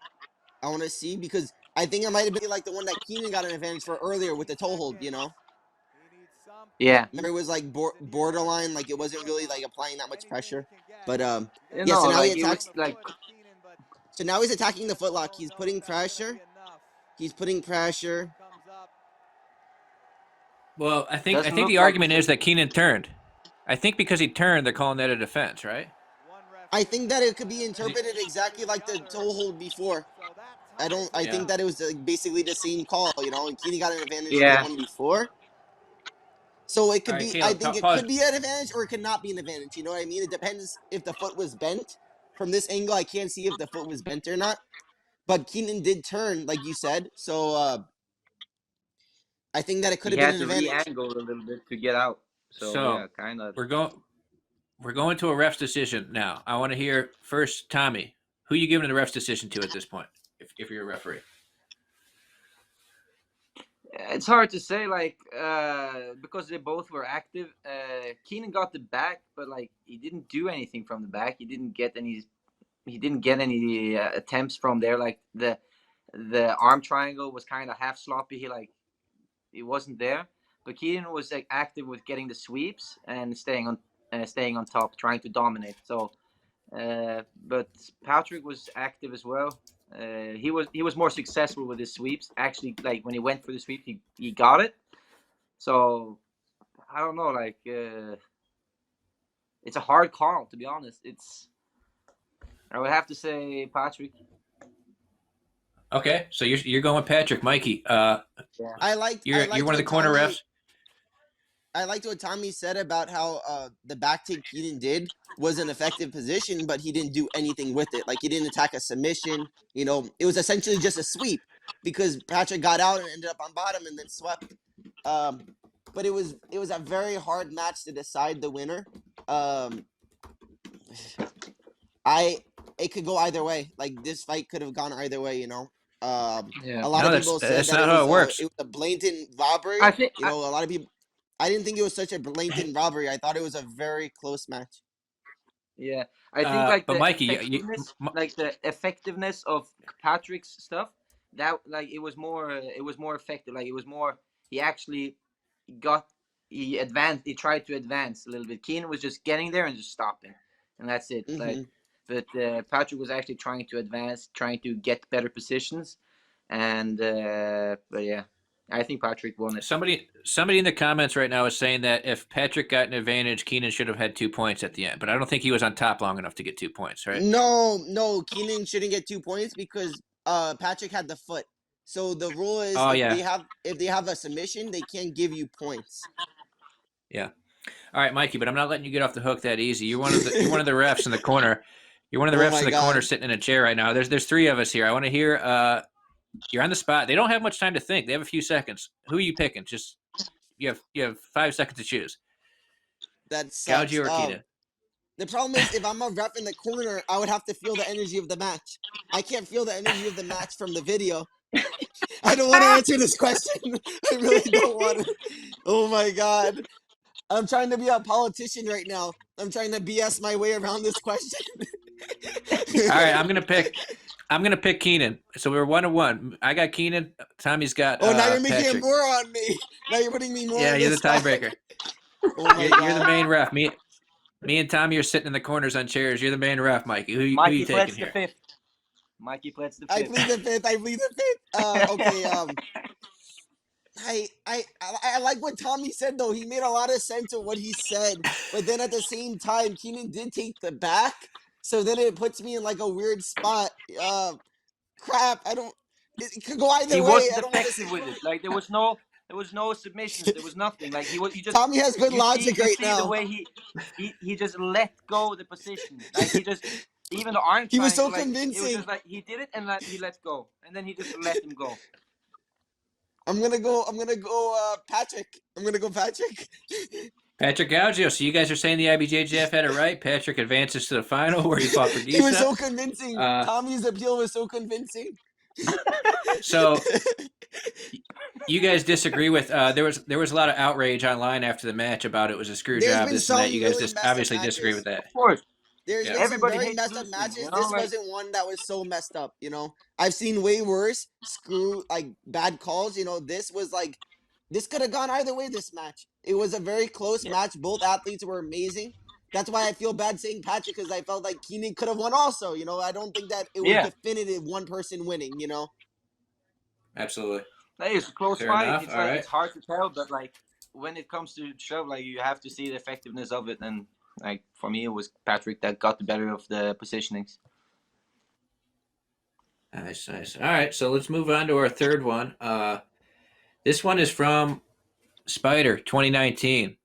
[SPEAKER 3] I want to see because I think it might have been like the one that Keenan got an advantage for earlier with the toe hold, you know.
[SPEAKER 2] Yeah.
[SPEAKER 3] Remember, it was like borderline, like it wasn't really like applying that much pressure. But
[SPEAKER 2] You
[SPEAKER 3] yeah.
[SPEAKER 2] know,
[SPEAKER 3] So now
[SPEAKER 2] like,
[SPEAKER 3] he
[SPEAKER 2] it was,
[SPEAKER 3] attacks.
[SPEAKER 2] like
[SPEAKER 3] So now he's attacking the footlock. He's putting pressure. He's putting pressure.
[SPEAKER 1] Well, I think
[SPEAKER 2] Doesn't
[SPEAKER 1] the
[SPEAKER 2] look like
[SPEAKER 1] argument
[SPEAKER 2] he's-
[SPEAKER 1] is that Keenan turned. I think because he turned, they're calling that a defense, right?
[SPEAKER 3] I think that it could be interpreted exactly like the toe hold before. I
[SPEAKER 1] Yeah.
[SPEAKER 3] think that it was basically the same call, you know, and Keenan got an advantage for
[SPEAKER 2] Yeah.
[SPEAKER 3] the one before. So it could
[SPEAKER 1] All right,
[SPEAKER 3] be,
[SPEAKER 1] Caleb,
[SPEAKER 3] I think it
[SPEAKER 1] pause.
[SPEAKER 3] could be an advantage or it could not be an advantage. You know what I mean? It depends if the foot was bent. From this angle, I can't see if the foot was bent or not. But Keenan did turn, like you said. So I think that it could
[SPEAKER 2] he
[SPEAKER 3] have
[SPEAKER 2] had
[SPEAKER 3] been an
[SPEAKER 2] to
[SPEAKER 3] advantage.
[SPEAKER 2] re-angle a little bit to get out. So yeah, kind of.
[SPEAKER 1] We're going to a ref's decision now. I want to hear first, Tommy. Who you giving the ref's decision to at this point? If you're a referee.
[SPEAKER 2] It's hard to say, like, because they both were active. Keenan got the back, but like he didn't do anything from the back. He didn't get any. He didn't get any attempts from there. Like the arm triangle was kind of half sloppy. He wasn't there. But Keenan was like active with getting the sweeps and staying on top, trying to dominate. So, but Patrick was active as well. He was more successful with his sweeps. Actually, like when he went for the sweep, he got it. So I don't know. Like it's a hard call, to be honest. I would have to say Patrick.
[SPEAKER 1] Okay, so you're going with Patrick, Mikey.
[SPEAKER 3] I liked.
[SPEAKER 1] You're one of the corner refs.
[SPEAKER 3] I liked what Tommy said about how the back take Keenan did was an effective position, but he didn't do anything with it. Like he didn't attack a submission. You know, it was essentially just a sweep because Patrick got out and ended up on bottom and then swept. But it was a very hard match to decide the winner. It could go either way. Like this fight could have gone either way. You know.
[SPEAKER 2] Yeah.
[SPEAKER 3] A lot of people said
[SPEAKER 1] that's
[SPEAKER 3] that
[SPEAKER 1] not how it works.
[SPEAKER 3] It was a blatant robbery.
[SPEAKER 2] I think
[SPEAKER 3] a lot of people. I didn't think it was such a blatant robbery. I thought it was a very close match.
[SPEAKER 2] Yeah, I think like
[SPEAKER 1] but
[SPEAKER 2] the
[SPEAKER 1] Mikey,
[SPEAKER 2] like the effectiveness of Patrick's stuff, that like it was more effective. Like it was more. He actually he advanced. He tried to advance a little bit. Keenan was just getting there and just stopping, and that's it.
[SPEAKER 3] Mm-hmm.
[SPEAKER 2] Like, but Patrick was actually trying to advance, trying to get better positions, and but yeah. I think Patrick won it.
[SPEAKER 1] Somebody in the comments right now is saying that if Patrick got an advantage, Keenan should have had 2 points at the end. But I don't think he was on top long enough to get 2 points, right?
[SPEAKER 3] No, Keenan shouldn't get 2 points because Patrick had the foot. So the rule is if they have a submission, they can't give you points.
[SPEAKER 1] Yeah. All right, Mikey, but I'm not letting you get off the hook that easy. You're one of the refs in the corner. You're one of the
[SPEAKER 3] Oh
[SPEAKER 1] refs
[SPEAKER 3] my
[SPEAKER 1] in the corner
[SPEAKER 3] God.
[SPEAKER 1] sitting in a chair right now. There's 3 of us here. I want to hear. You're on the spot. They don't have much time to think. They have a few seconds. Who are you picking? Just you have 5 seconds to choose.
[SPEAKER 3] That sucks.
[SPEAKER 1] Gaudio or Keenan?
[SPEAKER 3] The problem is, if I'm a ref in the corner, I would have to feel the energy of the match. I can't feel the energy of the match from the video. I don't want to answer this question. I really don't want to. Oh my God. I'm trying to be a politician right now. I'm trying to BS my way around this question.
[SPEAKER 1] All right, I'm gonna pick Keenan. So we're 1-1. I got Keenan. Tommy's got
[SPEAKER 3] Oh, now you're making
[SPEAKER 1] Patrick.
[SPEAKER 3] it more on me. Now you're putting me more
[SPEAKER 1] Yeah,
[SPEAKER 3] on
[SPEAKER 1] you're the
[SPEAKER 3] this spot.
[SPEAKER 1] tiebreaker.
[SPEAKER 3] Oh my
[SPEAKER 1] You're the
[SPEAKER 3] God.
[SPEAKER 1] main ref. Me and Tommy are sitting in the corners on chairs. You're the main ref, Mikey. Who you
[SPEAKER 2] Mikey
[SPEAKER 1] taking
[SPEAKER 2] pleads the
[SPEAKER 1] here?
[SPEAKER 2] 5th. Mikey pleads the 5th.
[SPEAKER 3] I plead the 5th. I plead the 5th. Okay. I like what Tommy said though. He made a lot of sense of what he said, but then at the same time, Keenan did take the back, so then it puts me in like a weird spot. Crap. I don't. It could go either
[SPEAKER 2] He
[SPEAKER 3] way.
[SPEAKER 2] wasn't
[SPEAKER 3] I don't want to say.
[SPEAKER 2] effective with it. Like there was no submissions. There was nothing. Like he just.
[SPEAKER 3] Tommy has good
[SPEAKER 2] You
[SPEAKER 3] logic
[SPEAKER 2] see
[SPEAKER 3] right
[SPEAKER 2] the
[SPEAKER 3] now.
[SPEAKER 2] way he just let go of the position. Like he just even the arm
[SPEAKER 3] He was so
[SPEAKER 2] triangle, like, it was
[SPEAKER 3] convincing.
[SPEAKER 2] just like he did it and he let go, and then he just let him go.
[SPEAKER 3] I'm gonna go. Patrick. I'm gonna go Patrick.
[SPEAKER 1] Patrick Gaudio. So you guys are saying the IBJJF had it right. Patrick advances to the final where he fought for
[SPEAKER 3] He was
[SPEAKER 1] Disa.
[SPEAKER 3] so convincing. Tommy's appeal was so convincing.
[SPEAKER 1] So you guys disagree with there was a lot of outrage online after the match about it was a screw
[SPEAKER 3] There's
[SPEAKER 1] job,
[SPEAKER 3] been
[SPEAKER 1] this and that.
[SPEAKER 3] some
[SPEAKER 1] You guys
[SPEAKER 3] really
[SPEAKER 1] just
[SPEAKER 3] messed up
[SPEAKER 1] obviously disagree
[SPEAKER 3] matches.
[SPEAKER 1] with that.
[SPEAKER 2] Of course,
[SPEAKER 3] There's
[SPEAKER 1] Yeah.
[SPEAKER 3] been some
[SPEAKER 2] Everybody
[SPEAKER 3] very
[SPEAKER 2] hates
[SPEAKER 3] messed up
[SPEAKER 2] losing,
[SPEAKER 3] matches.
[SPEAKER 2] you know,
[SPEAKER 3] This
[SPEAKER 2] like-
[SPEAKER 3] wasn't one that was so messed up, you know. I've seen way worse bad calls, you know. This could have gone either way, this match. It was a very close match. Both athletes were amazing. That's why I feel bad saying Patrick, because I felt like Keenan could have won also, you know. I don't think that it was
[SPEAKER 2] Yeah.
[SPEAKER 3] definitive one person winning, you know.
[SPEAKER 1] Absolutely.
[SPEAKER 2] Hey, it's a close
[SPEAKER 1] Fair
[SPEAKER 2] fight.
[SPEAKER 1] enough.
[SPEAKER 2] It's
[SPEAKER 1] All
[SPEAKER 2] like
[SPEAKER 1] right.
[SPEAKER 2] it's hard to tell, but like when it comes to shove, like you have to see the effectiveness of it. And like for me, it was Patrick that got the better of the positionings.
[SPEAKER 1] Nice. All right, so let's move on to our third one. This one is from Spider 2019,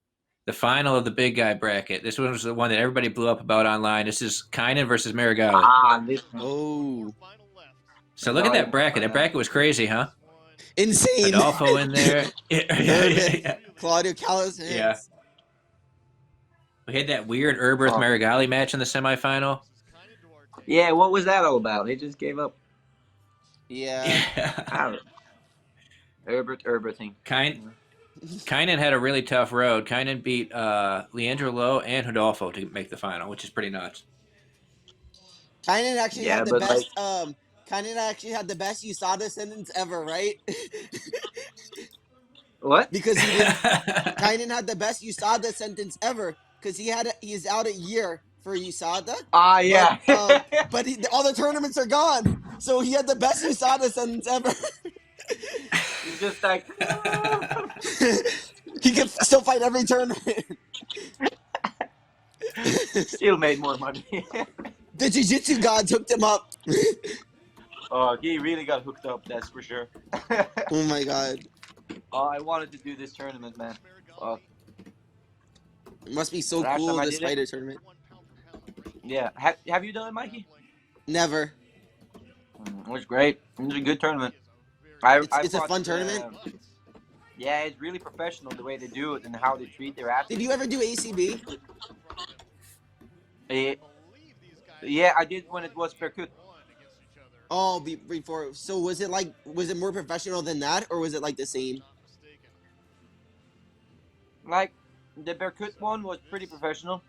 [SPEAKER 1] the final of the big guy bracket. This one was the one that everybody blew up about online. This is Kaynan versus Meregali.
[SPEAKER 2] This
[SPEAKER 3] Oh,
[SPEAKER 1] So look at that bracket. That bracket was crazy, huh?
[SPEAKER 3] insane.
[SPEAKER 1] Adolfo in there. Yeah.
[SPEAKER 3] Claudio Callis.
[SPEAKER 1] Yeah. We had that weird Herbert Meregali match in the semifinal.
[SPEAKER 2] Yeah, what was that all about? They just gave up.
[SPEAKER 3] Yeah.
[SPEAKER 2] Herbert thing.
[SPEAKER 1] Keenan had a really tough road. Keenan beat Leandro Lowe and Rodolfo to make the final, which is pretty nuts.
[SPEAKER 3] Keenan actually had the
[SPEAKER 2] but
[SPEAKER 3] best. Keenan actually had the best USADA sentence ever, right?
[SPEAKER 2] What?
[SPEAKER 3] Because he did. Keenan had the best USADA sentence ever because he's out a year for USADA.
[SPEAKER 2] Yeah.
[SPEAKER 3] But all the tournaments are gone, so he had the best USADA sentence ever.
[SPEAKER 2] He's just like
[SPEAKER 3] He can still fight every tournament.
[SPEAKER 2] still made more money.
[SPEAKER 3] The jiu-jitsu gods hooked him up.
[SPEAKER 2] Oh, he really got hooked up. That's for sure.
[SPEAKER 3] Oh my God.
[SPEAKER 2] Oh, I wanted to do this tournament, man. Oh,
[SPEAKER 3] It must be so
[SPEAKER 2] Last
[SPEAKER 3] cool,
[SPEAKER 2] time I
[SPEAKER 3] this
[SPEAKER 2] did it-
[SPEAKER 3] spider tournament.
[SPEAKER 2] yeah. Have you done it, Mikey?
[SPEAKER 3] Never.
[SPEAKER 2] It was great. It was a good tournament.
[SPEAKER 3] It's a fun tournament?
[SPEAKER 2] Yeah, it's really professional the way they do it and how they treat their athletes.
[SPEAKER 3] Did you ever do ACB?
[SPEAKER 2] Yeah, I did when it was Percut.
[SPEAKER 3] Oh, before. So was it more professional than that, or was it like the same?
[SPEAKER 2] Like, the Percut one was pretty professional.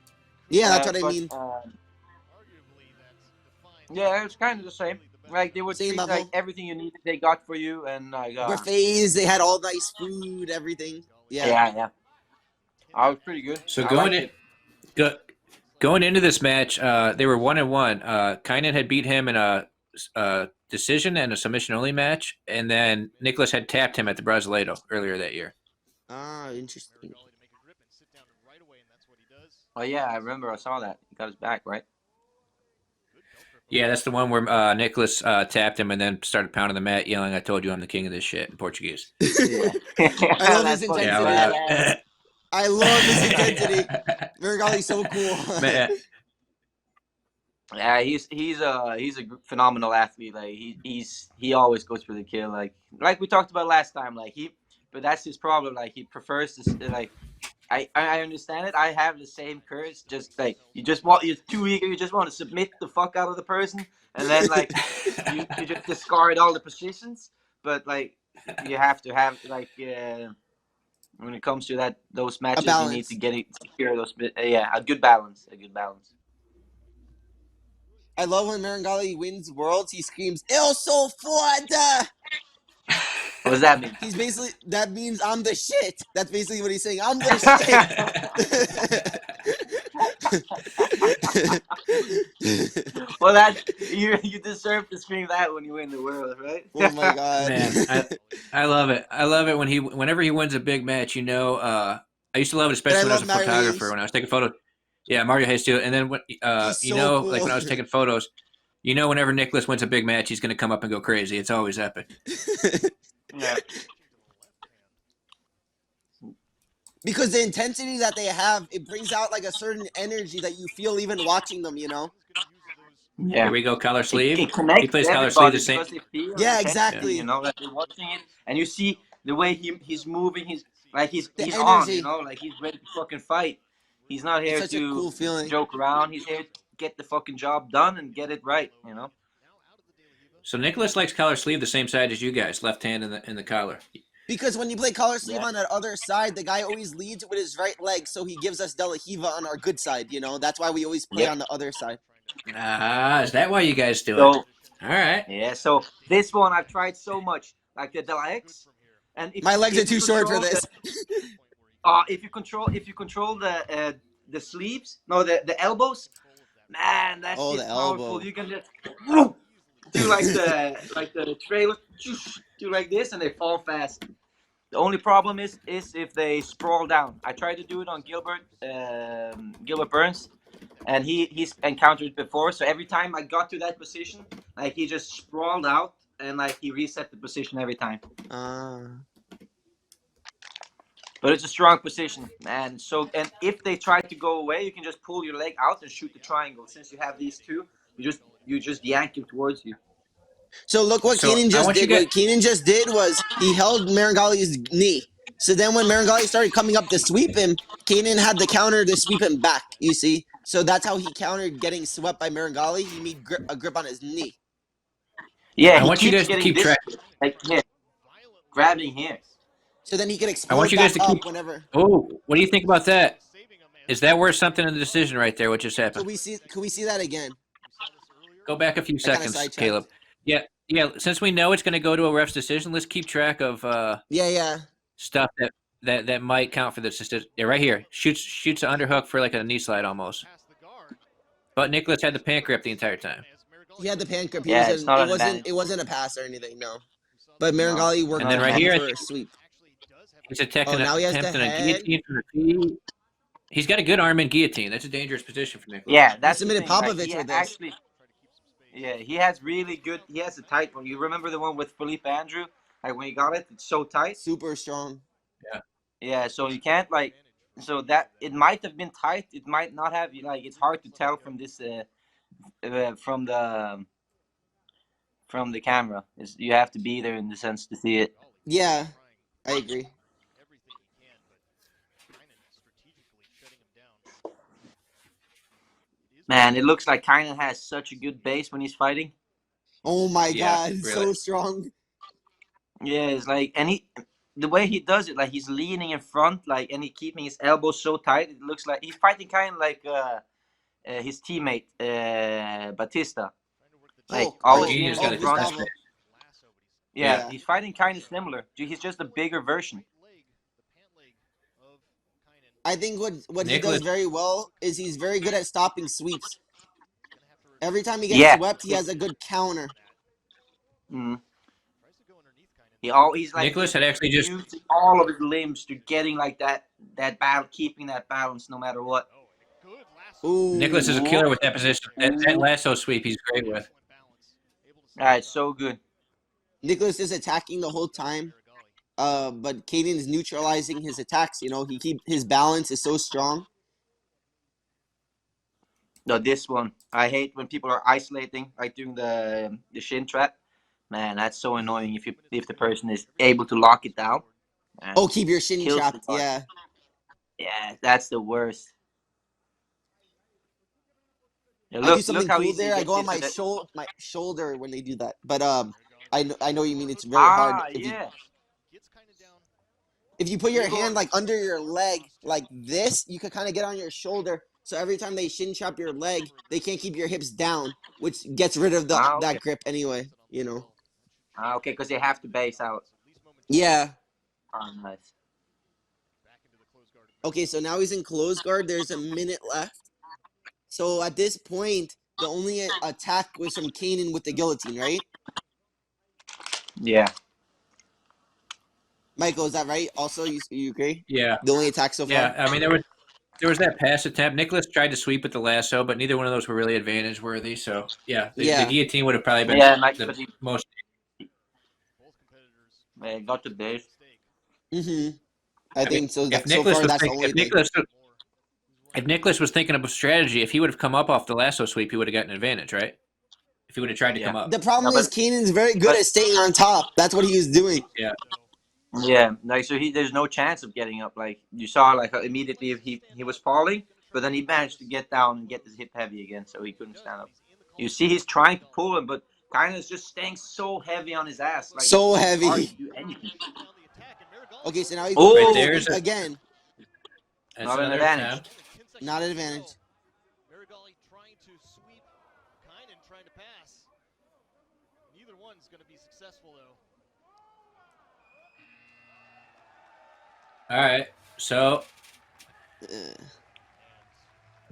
[SPEAKER 3] Yeah, that's what I
[SPEAKER 2] but,
[SPEAKER 3] mean.
[SPEAKER 2] Yeah, it's kind of the same. Like, they would
[SPEAKER 3] Same
[SPEAKER 2] treat
[SPEAKER 3] level.
[SPEAKER 2] like everything you needed they got for you, and like
[SPEAKER 3] Buffets, they had all nice food, everything. Yeah.
[SPEAKER 2] yeah. I was pretty good.
[SPEAKER 1] So
[SPEAKER 2] I liked
[SPEAKER 1] going into this match, they were 1-1. Keenan had beat him in a decision and a submission only match, and then Nicholas had tapped him at the Brasileiro earlier that year.
[SPEAKER 3] Ah, interesting.
[SPEAKER 2] Oh yeah, I remember. I saw that. He got his back, right?
[SPEAKER 1] Yeah, that's the one where Nicholas tapped him and then started pounding the mat, yelling, "I told you I'm the king of this shit" in Portuguese.
[SPEAKER 3] I love his
[SPEAKER 2] That's funny.
[SPEAKER 3] intensity.
[SPEAKER 1] Yeah,
[SPEAKER 3] I love this intensity. Meregali's so cool.
[SPEAKER 1] Man,
[SPEAKER 2] Yeah, he's a phenomenal athlete. Like he always goes for the kill. Like we talked about last time. But that's his problem. Like he prefers to like. I understand it. I have the same curse. Just like you're too eager. You just want to submit the fuck out of the person, and then like you just discard all the positions. But like you have to have like when it comes to those matches, you need to secure those. Yeah, a good balance. A good balance.
[SPEAKER 3] I love when Meregali wins worlds. He screams "Eu sou foda."
[SPEAKER 2] What does that mean?
[SPEAKER 3] That means I'm the shit. That's basically what he's saying. I'm the shit.
[SPEAKER 2] Well, you deserve to scream that when you win the world, right?
[SPEAKER 3] Oh my god,
[SPEAKER 1] man, I love it. I love it whenever he wins a big match. I used to love it, especially when I was a photographer. When I was taking photos. Yeah, Mario Hayes too. And then when
[SPEAKER 3] so cool.
[SPEAKER 1] like when I was taking photos, whenever Nicholas wins a big match, he's gonna come up and go crazy. It's always epic.
[SPEAKER 2] Yeah.
[SPEAKER 3] Because the intensity that they have, it brings out like a certain energy that you feel even watching them,
[SPEAKER 2] Yeah.
[SPEAKER 1] Here we go, collar sleeve.
[SPEAKER 2] It connects
[SPEAKER 1] he plays collar sleeve the same.
[SPEAKER 3] Yeah, exactly.
[SPEAKER 2] Like you're watching it, and you see the way he's moving. He's
[SPEAKER 3] energy.
[SPEAKER 2] on. Like he's ready to fucking fight. He's not here to joke around. He's here to get the fucking job done and get it right.
[SPEAKER 1] So Nicholas likes collar sleeve the same side as you guys, left hand in the collar.
[SPEAKER 3] Because when you play collar sleeve on that other side, the guy always leads with his right leg, so he gives us De La Hiva on our good side. That's why we always play on the other side.
[SPEAKER 1] Is that why you guys do it? All right.
[SPEAKER 2] Yeah. So this one I've tried so much, like the De La X, and
[SPEAKER 3] my legs are too short for this.
[SPEAKER 2] If you control the sleeves, the elbows, man, that's powerful. Elbow. You can just do like the trailer, do like this, and they fall fast. The only problem is if they sprawl down. I tried to do it on Gilbert Burns, and he's encountered it before. So every time I got to that position, like he just sprawled out, and like he reset the position every time. But it's a strong position, and if they try to go away, you can just pull your leg out and shoot the triangle. Since you have these two, you just yank him towards you.
[SPEAKER 3] So look what Keenan just did. What Keenan just did was he held Meregali's knee. So then when Meregali started coming up to sweep him, Keenan had the counter to sweep him back, you see? So that's how he countered getting swept by Meregali. He made a grip on his knee.
[SPEAKER 2] Yeah,
[SPEAKER 1] I want you guys to keep track.
[SPEAKER 2] Like here, grabbing here.
[SPEAKER 3] So then he could explode. I want you guys to keep whenever.
[SPEAKER 1] Oh, what do you think about that? Is that worth something in the decision right there? What just happened?
[SPEAKER 3] Could we see that again?
[SPEAKER 1] Go back a few seconds, Caleb. Yeah. Since we know it's going to go to a ref's decision, let's keep track of stuff that might count for this decision. Yeah, right here. Shoots an underhook for like a knee slide almost. But Nicholas had the pant grip the entire time.
[SPEAKER 3] He had the pant grip.
[SPEAKER 2] It
[SPEAKER 3] wasn't a pass or anything, no. But Meregali worked
[SPEAKER 1] and then right here
[SPEAKER 3] for a sweep.
[SPEAKER 1] He's attempting a guillotine from the feet. He's got a good arm in guillotine. That's a dangerous position for Nicholas.
[SPEAKER 2] Yeah, that's
[SPEAKER 3] he submitted Popovich with this.
[SPEAKER 2] Yeah, he has a tight one. You remember the one with Felipe Andrew? Like when he got it, it's so tight.
[SPEAKER 3] Super strong.
[SPEAKER 2] Yeah. Yeah, so you can't so that it might have been tight. It might not have. It's hard to tell from this from the camera. You have to be there in the sense to see it.
[SPEAKER 3] Yeah, I agree.
[SPEAKER 2] Man, it looks like Kaynan has such a good base when he's fighting.
[SPEAKER 3] Oh my god,
[SPEAKER 1] really.
[SPEAKER 3] So strong.
[SPEAKER 2] Yeah, it's the way he does it, like he's leaning in front, and he keeping his elbows so tight. It looks like he's fighting kind of like his teammate Batista.
[SPEAKER 1] Genius got a
[SPEAKER 2] yeah, he's fighting kind of similar. He's just a bigger version.
[SPEAKER 3] I think what he does very well is he's very good at stopping sweeps. Every time he gets swept, he has a good counter.
[SPEAKER 2] Mm. He's
[SPEAKER 1] Nicholas had actually just
[SPEAKER 2] using all of his limbs to getting that battle, keeping that balance no matter what.
[SPEAKER 3] Ooh.
[SPEAKER 1] Nicholas is a killer with that position. That lasso sweep he's great with.
[SPEAKER 2] All right, so good.
[SPEAKER 3] Nicholas is attacking the whole time. but Kaynan is neutralizing his attacks. You know, his balance is so strong.
[SPEAKER 2] No, this one. I hate when people are isolating, like doing the shin trap. Man, that's so annoying if the person is able to lock it down. Man,
[SPEAKER 3] Oh, keep your shin
[SPEAKER 2] kills the
[SPEAKER 3] trapped.
[SPEAKER 2] guard.
[SPEAKER 3] Yeah.
[SPEAKER 2] Yeah, that's the worst. Yeah,
[SPEAKER 3] I do
[SPEAKER 2] look
[SPEAKER 3] something
[SPEAKER 2] how
[SPEAKER 3] cool
[SPEAKER 2] easy he
[SPEAKER 3] there. I
[SPEAKER 2] gets
[SPEAKER 3] go on
[SPEAKER 2] into the.
[SPEAKER 3] my shoulder when they do that. But I know you mean it's very hard
[SPEAKER 2] Ah,
[SPEAKER 3] if you
[SPEAKER 2] yeah.
[SPEAKER 3] put your
[SPEAKER 2] You go.
[SPEAKER 3] hand like under your leg like this, you could kind of get on your shoulder. So every time they shin trap your leg, they can't keep your hips down, which gets rid of
[SPEAKER 2] Okay.
[SPEAKER 3] that grip anyway. You know.
[SPEAKER 2] Ah, okay, because they have to base out.
[SPEAKER 3] Yeah.
[SPEAKER 2] Oh, nice.
[SPEAKER 3] Okay, so now he's in close guard. There's a minute left. So at this point, the only attack was from Keenan with the guillotine, right?
[SPEAKER 2] Yeah.
[SPEAKER 3] Michael, is that right? Also, you agree?
[SPEAKER 1] Yeah,
[SPEAKER 3] The only attack so far?
[SPEAKER 1] yeah. I mean, there was that pass attempt. Nicholas tried to sweep with the lasso, but neither one of those were really advantage worthy. So yeah, the
[SPEAKER 3] Yeah.
[SPEAKER 1] guillotine would have probably been
[SPEAKER 2] Yeah, like,
[SPEAKER 1] the
[SPEAKER 2] but he
[SPEAKER 1] most.
[SPEAKER 2] got the base.
[SPEAKER 3] Mm-hmm. I
[SPEAKER 1] I mean,
[SPEAKER 3] think so.
[SPEAKER 1] if
[SPEAKER 3] That so
[SPEAKER 1] Nicholas
[SPEAKER 3] far,
[SPEAKER 1] was
[SPEAKER 3] that's the
[SPEAKER 1] think,
[SPEAKER 3] only thing.
[SPEAKER 1] if Nicholas was thinking of a strategy, if he would have come up off the lasso sweep, he would have gotten an advantage, right? If he would have tried to
[SPEAKER 2] Yeah.
[SPEAKER 1] come up.
[SPEAKER 3] The problem
[SPEAKER 2] No,
[SPEAKER 3] is Keenan's very good
[SPEAKER 2] but
[SPEAKER 3] at staying on top. That's what he was doing.
[SPEAKER 1] Yeah.
[SPEAKER 2] yeah, like so there's no chance of getting up. Like you saw, like immediately if he was falling, but then he managed to get down and get his hip heavy again, so he couldn't stand up. You see, he's trying to pull him, but Kaynan is just staying so heavy on his ass, like it's
[SPEAKER 3] So
[SPEAKER 2] so hard to
[SPEAKER 3] heavy.
[SPEAKER 2] do anything.
[SPEAKER 3] Okay, so now he's going for
[SPEAKER 1] Right
[SPEAKER 3] the
[SPEAKER 2] Oh,
[SPEAKER 1] there's
[SPEAKER 3] sweep again.
[SPEAKER 1] that's
[SPEAKER 2] not an
[SPEAKER 1] another
[SPEAKER 2] advantage.
[SPEAKER 1] attempt.
[SPEAKER 3] Not an advantage.
[SPEAKER 5] Meregali trying to sweep, Keenan trying to pass. Neither one's going to be successful though.
[SPEAKER 1] All right, so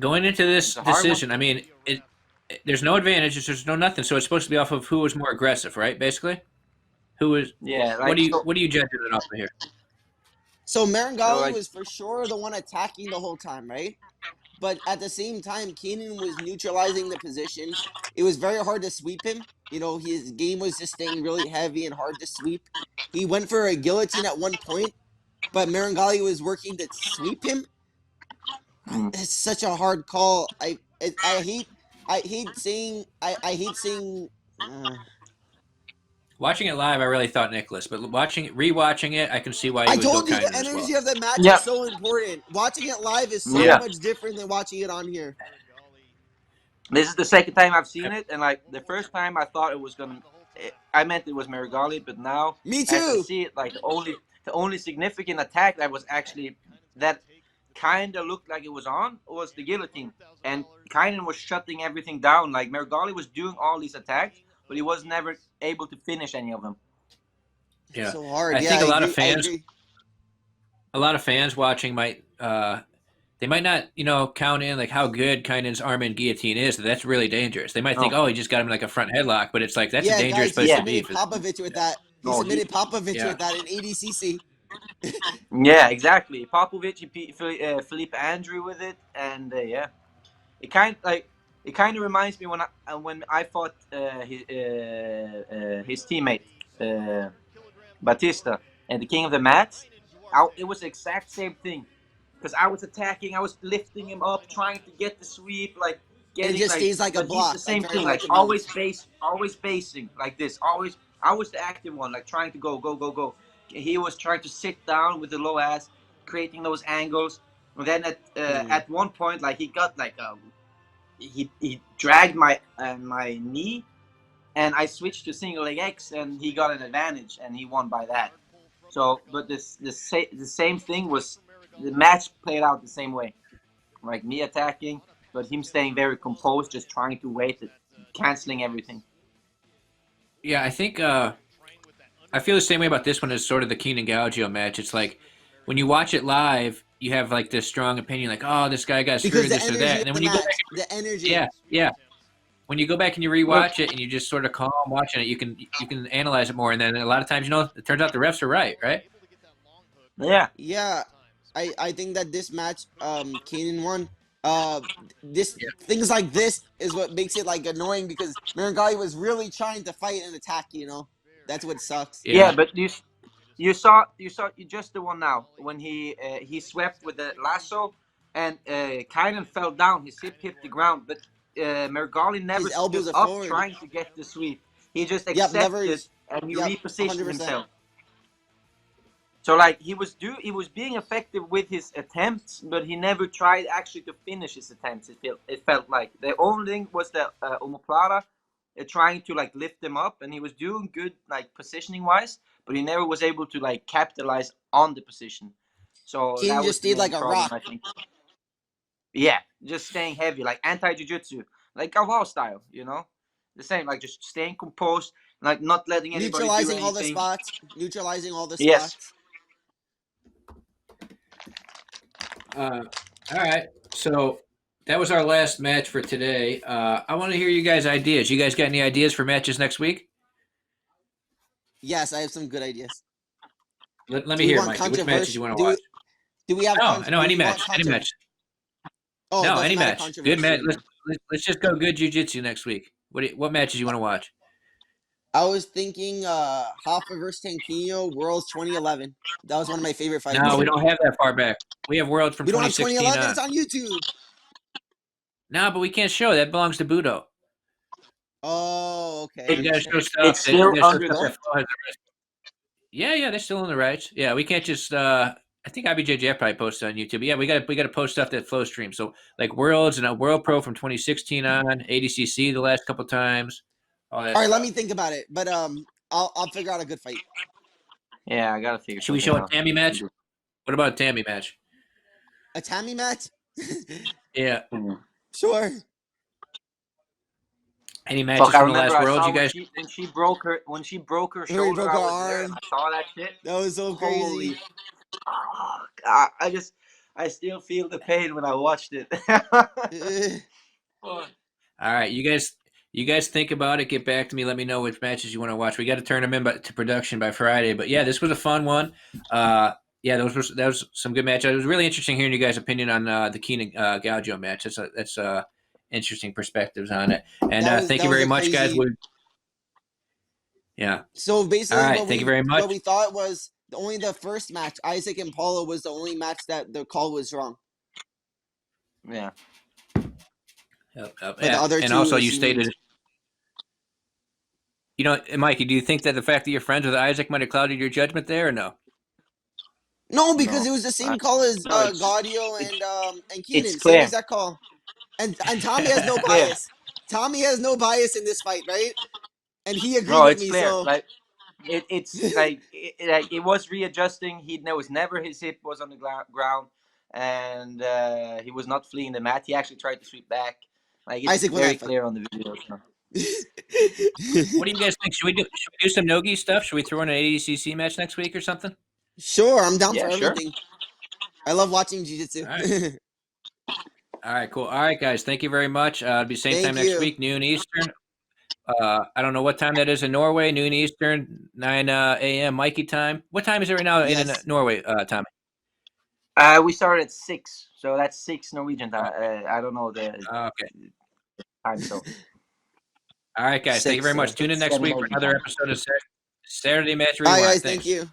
[SPEAKER 1] going into this
[SPEAKER 2] It's a hard one.
[SPEAKER 1] decision, I mean, there's no advantages, there's no nothing, so it's supposed to be off of who was more aggressive, right? Basically, who was.
[SPEAKER 2] Yeah, like so,
[SPEAKER 1] What do you judge it off of here?
[SPEAKER 3] So
[SPEAKER 2] so
[SPEAKER 3] Meregali
[SPEAKER 2] like
[SPEAKER 3] was for sure the one attacking the whole time, right? But at the same time, Keenan was neutralizing the position. It was very hard to sweep him. You know, his game was just staying really heavy and hard to sweep. He went for a guillotine at one point, but Meregali was working to sweep him. It's such a hard call. I hate seeing
[SPEAKER 1] Watching it live, I really thought Nicholas, but rewatching it, I can see why
[SPEAKER 3] I
[SPEAKER 1] you would go
[SPEAKER 3] told you the
[SPEAKER 1] Keenan as well.
[SPEAKER 3] energy of the match
[SPEAKER 2] yeah,
[SPEAKER 3] is so important. Watching it live is so
[SPEAKER 2] yeah.
[SPEAKER 3] much different than watching it on here.
[SPEAKER 2] This is the second time I've seen it, and like the first time I thought it was gonna, I meant it was Meregali, but now
[SPEAKER 3] Me
[SPEAKER 2] as I
[SPEAKER 3] too.
[SPEAKER 2] see it, like the only significant attack that was actually that kind of looked like it was on was the guillotine, and Kaynan was shutting everything down. Like Meregali was doing all these attacks, but he was never able to finish any of them.
[SPEAKER 1] Yeah,
[SPEAKER 3] So hard.
[SPEAKER 1] I
[SPEAKER 3] Yeah,
[SPEAKER 1] think
[SPEAKER 3] I
[SPEAKER 1] a lot of
[SPEAKER 3] agree. I
[SPEAKER 1] fans,
[SPEAKER 3] agree.
[SPEAKER 1] watching might they might not count in like how good Kynan's arm and guillotine is. That's really dangerous. They might think,
[SPEAKER 2] No,
[SPEAKER 1] oh, he just got him in like a front headlock, but it's like that's a
[SPEAKER 3] Yeah,
[SPEAKER 1] dangerous
[SPEAKER 3] guys, he
[SPEAKER 1] place to
[SPEAKER 2] yeah,
[SPEAKER 1] be.
[SPEAKER 3] submitted Popovich with that. He
[SPEAKER 2] no,
[SPEAKER 3] submitted Popovich
[SPEAKER 1] Yeah.
[SPEAKER 3] with that in ADCC.
[SPEAKER 2] yeah, exactly. Popovich, Felipe Andrew with it, and yeah. It kind of reminds me when I fought his teammate Batista and the King of the Mats. It was the exact same thing because I was attacking, I was lifting him up, trying to get the sweep, like
[SPEAKER 3] And it
[SPEAKER 2] getting
[SPEAKER 3] just
[SPEAKER 2] like.
[SPEAKER 3] stays like a
[SPEAKER 2] But he's the
[SPEAKER 3] block, like
[SPEAKER 2] same
[SPEAKER 3] very
[SPEAKER 2] thing,
[SPEAKER 3] hard
[SPEAKER 2] like
[SPEAKER 3] to move.
[SPEAKER 2] always basing like this. Always, I was the active one, like trying to go. He was trying to sit down with the low ass, creating those angles. And then at one point, like he got like he dragged my knee, and I switched to single leg X, and he got an advantage, and he won by that. So, but the same thing was the match played out the same way, like me attacking, but him staying very composed, just trying to wait, canceling everything.
[SPEAKER 1] Yeah, I think I feel the same way about this one as sort of the Keenan Gaudio match. It's like when you watch it live, you have like this strong opinion, like, oh, this guy got
[SPEAKER 3] Because
[SPEAKER 1] screwed,
[SPEAKER 3] the
[SPEAKER 1] this or
[SPEAKER 3] energy
[SPEAKER 1] that,
[SPEAKER 3] of
[SPEAKER 1] and then
[SPEAKER 3] the
[SPEAKER 1] when you go
[SPEAKER 3] match,
[SPEAKER 1] back,
[SPEAKER 3] the energy.
[SPEAKER 1] yeah, when you go back and you
[SPEAKER 2] Look,
[SPEAKER 1] rewatch it and you just sort of calm watching it, you can analyze it more, and then a lot of times, it turns out the refs are right?
[SPEAKER 2] yeah,
[SPEAKER 3] Yeah, I think that this match, Keenan won. This
[SPEAKER 1] Yeah.
[SPEAKER 3] things like this is what makes it like annoying because Meregali was really trying to fight and attack. You know, that's what sucks.
[SPEAKER 2] yeah,
[SPEAKER 1] Yeah,
[SPEAKER 2] but you saw just the one now when he swept with the lasso, and Kaynan fell down. His hip hit the ground, but Meregali never
[SPEAKER 3] His elbows
[SPEAKER 2] stood
[SPEAKER 3] are
[SPEAKER 2] up
[SPEAKER 3] forward.
[SPEAKER 2] trying to get the sweep. He just
[SPEAKER 3] Yep, never.
[SPEAKER 2] accepted and he
[SPEAKER 3] Yep,
[SPEAKER 2] repositioned
[SPEAKER 3] 100%.
[SPEAKER 2] himself. So like he was being effective with his attempts, but he never tried actually to finish his attempts. It felt like the only thing was the omoplata, trying to like lift him up, and he was doing good like positioning wise, but he never was able to like capitalize on the position. So
[SPEAKER 3] Keenan
[SPEAKER 2] that was
[SPEAKER 3] just
[SPEAKER 2] the
[SPEAKER 3] stayed
[SPEAKER 2] main
[SPEAKER 3] like a
[SPEAKER 2] problem,
[SPEAKER 3] rock.
[SPEAKER 2] I think. Yeah, just staying heavy, like anti jiu-jitsu, like Gaudio style, the same, like just staying composed, like not letting anybody do
[SPEAKER 3] Neutralizing all the
[SPEAKER 2] anything.
[SPEAKER 3] spots. Neutralizing all the
[SPEAKER 2] Yes.
[SPEAKER 3] spots.
[SPEAKER 1] All right. So that was our last match for today. I want to hear you guys' ideas. You guys got any ideas for matches next week?
[SPEAKER 3] Yes, I have some good ideas.
[SPEAKER 1] Let
[SPEAKER 3] Do
[SPEAKER 1] me
[SPEAKER 3] we
[SPEAKER 1] hear,
[SPEAKER 3] want
[SPEAKER 1] Mikey. Which matches you want to
[SPEAKER 3] Do
[SPEAKER 1] watch?
[SPEAKER 3] we have?
[SPEAKER 1] No,
[SPEAKER 3] Do
[SPEAKER 1] any
[SPEAKER 3] we want
[SPEAKER 1] match. Any match.
[SPEAKER 3] Oh, it
[SPEAKER 1] No,
[SPEAKER 3] doesn't
[SPEAKER 1] any
[SPEAKER 3] matter
[SPEAKER 1] match. Good match.
[SPEAKER 3] controversially.
[SPEAKER 1] Let's just go good jiu-jitsu next week. What matches you want to watch?
[SPEAKER 3] I was thinking Hoffa versus Tankino, Worlds 2011. That was one of my favorite fights.
[SPEAKER 1] No, we don't have that far back. We have Worlds from
[SPEAKER 3] We don't have
[SPEAKER 1] 2016
[SPEAKER 3] 2011.
[SPEAKER 1] on.
[SPEAKER 3] It's on YouTube.
[SPEAKER 1] No, but we can't show. That belongs to Budo.
[SPEAKER 3] Oh, okay.
[SPEAKER 1] You gotta show stuff.
[SPEAKER 2] It's still under
[SPEAKER 1] that
[SPEAKER 2] there.
[SPEAKER 1] Flo has the rights. Yeah, they're still in the rights. Yeah, we can't just. I think IBJJF probably posted on YouTube. But yeah, we got to post stuff that Flow streams. So like Worlds and a World Pro from 2016 on ADCC the last couple times. All that.
[SPEAKER 3] All right,
[SPEAKER 1] stuff.
[SPEAKER 3] let me think about it. But I'll figure out a good fight.
[SPEAKER 2] Yeah, I gotta figure.
[SPEAKER 1] Should we show a Tammy match? What about a Tammy match?
[SPEAKER 3] A Tammy match?
[SPEAKER 1] Yeah.
[SPEAKER 3] Sure.
[SPEAKER 1] Any matches
[SPEAKER 2] Fuck, I
[SPEAKER 1] from the
[SPEAKER 2] remember
[SPEAKER 1] last
[SPEAKER 2] I
[SPEAKER 1] Worlds,
[SPEAKER 2] saw
[SPEAKER 1] you guys?
[SPEAKER 2] when she broke her shoulder.
[SPEAKER 3] broke her
[SPEAKER 2] I was there
[SPEAKER 3] arm.
[SPEAKER 2] and I saw that shit.
[SPEAKER 3] That was so crazy.
[SPEAKER 2] Holy fuck. I still feel the pain when I watched it.
[SPEAKER 1] All right, you guys think about it. Get back to me. Let me know which matches you want to watch. We got to turn them in to production by Friday. But yeah, this was a fun one. Yeah, that was some good match. It was really interesting hearing you guys' opinion on the Keenan Gaudio match. That's interesting perspectives on it. And thank you very much, guys. Yeah.
[SPEAKER 3] So basically,
[SPEAKER 1] all right, thank you very much.
[SPEAKER 3] What we thought was only the first match, Isaac and Paulo, was the only match that the call was wrong.
[SPEAKER 2] Yeah.
[SPEAKER 1] Yep.
[SPEAKER 3] But the other
[SPEAKER 1] and
[SPEAKER 3] two
[SPEAKER 1] also
[SPEAKER 3] is
[SPEAKER 1] you stated, Mikey, do you think that the fact that you're friends with Isaac might have clouded your judgment there, or no?
[SPEAKER 3] No, because it was the same call as
[SPEAKER 2] No, it's-
[SPEAKER 3] Gaudio and Keenan.
[SPEAKER 2] it's
[SPEAKER 3] Same
[SPEAKER 2] clear.
[SPEAKER 3] exact call. And Tommy has no bias. Tommy has no bias in this fight, right? And he agreed
[SPEAKER 2] No,
[SPEAKER 3] with
[SPEAKER 2] it's
[SPEAKER 3] me.
[SPEAKER 2] clear.
[SPEAKER 3] So
[SPEAKER 2] Like it's like it was readjusting. He was never his hip was on the ground, and he was not fleeing the mat. He actually tried to sweep back. Like it's
[SPEAKER 3] Isaac won
[SPEAKER 2] very
[SPEAKER 3] that fight.
[SPEAKER 2] clear on the video. So.
[SPEAKER 1] What do you guys think? Should we do some no-gi stuff? Should we throw in an ADCC match next week or something?
[SPEAKER 3] Sure, I'm down
[SPEAKER 2] Yeah,
[SPEAKER 3] for
[SPEAKER 2] sure.
[SPEAKER 3] everything. I love watching jiu-jitsu.
[SPEAKER 1] All right, cool. All right, guys. Thank you very much. It'll be same time next week, noon Eastern. I don't know what time that is in Norway. Noon Eastern, 9 a.m. Mikey time. What time is it right now in Norway, Tommy?
[SPEAKER 2] We started at 6, so that's 6 Norwegian time. I don't know the time zone.
[SPEAKER 1] All right, guys. Thank you very much. Tune in next week for another episode of Saturday Match
[SPEAKER 3] All
[SPEAKER 1] Rewind.
[SPEAKER 3] right, guys.
[SPEAKER 1] Thanks.
[SPEAKER 3] Thank you.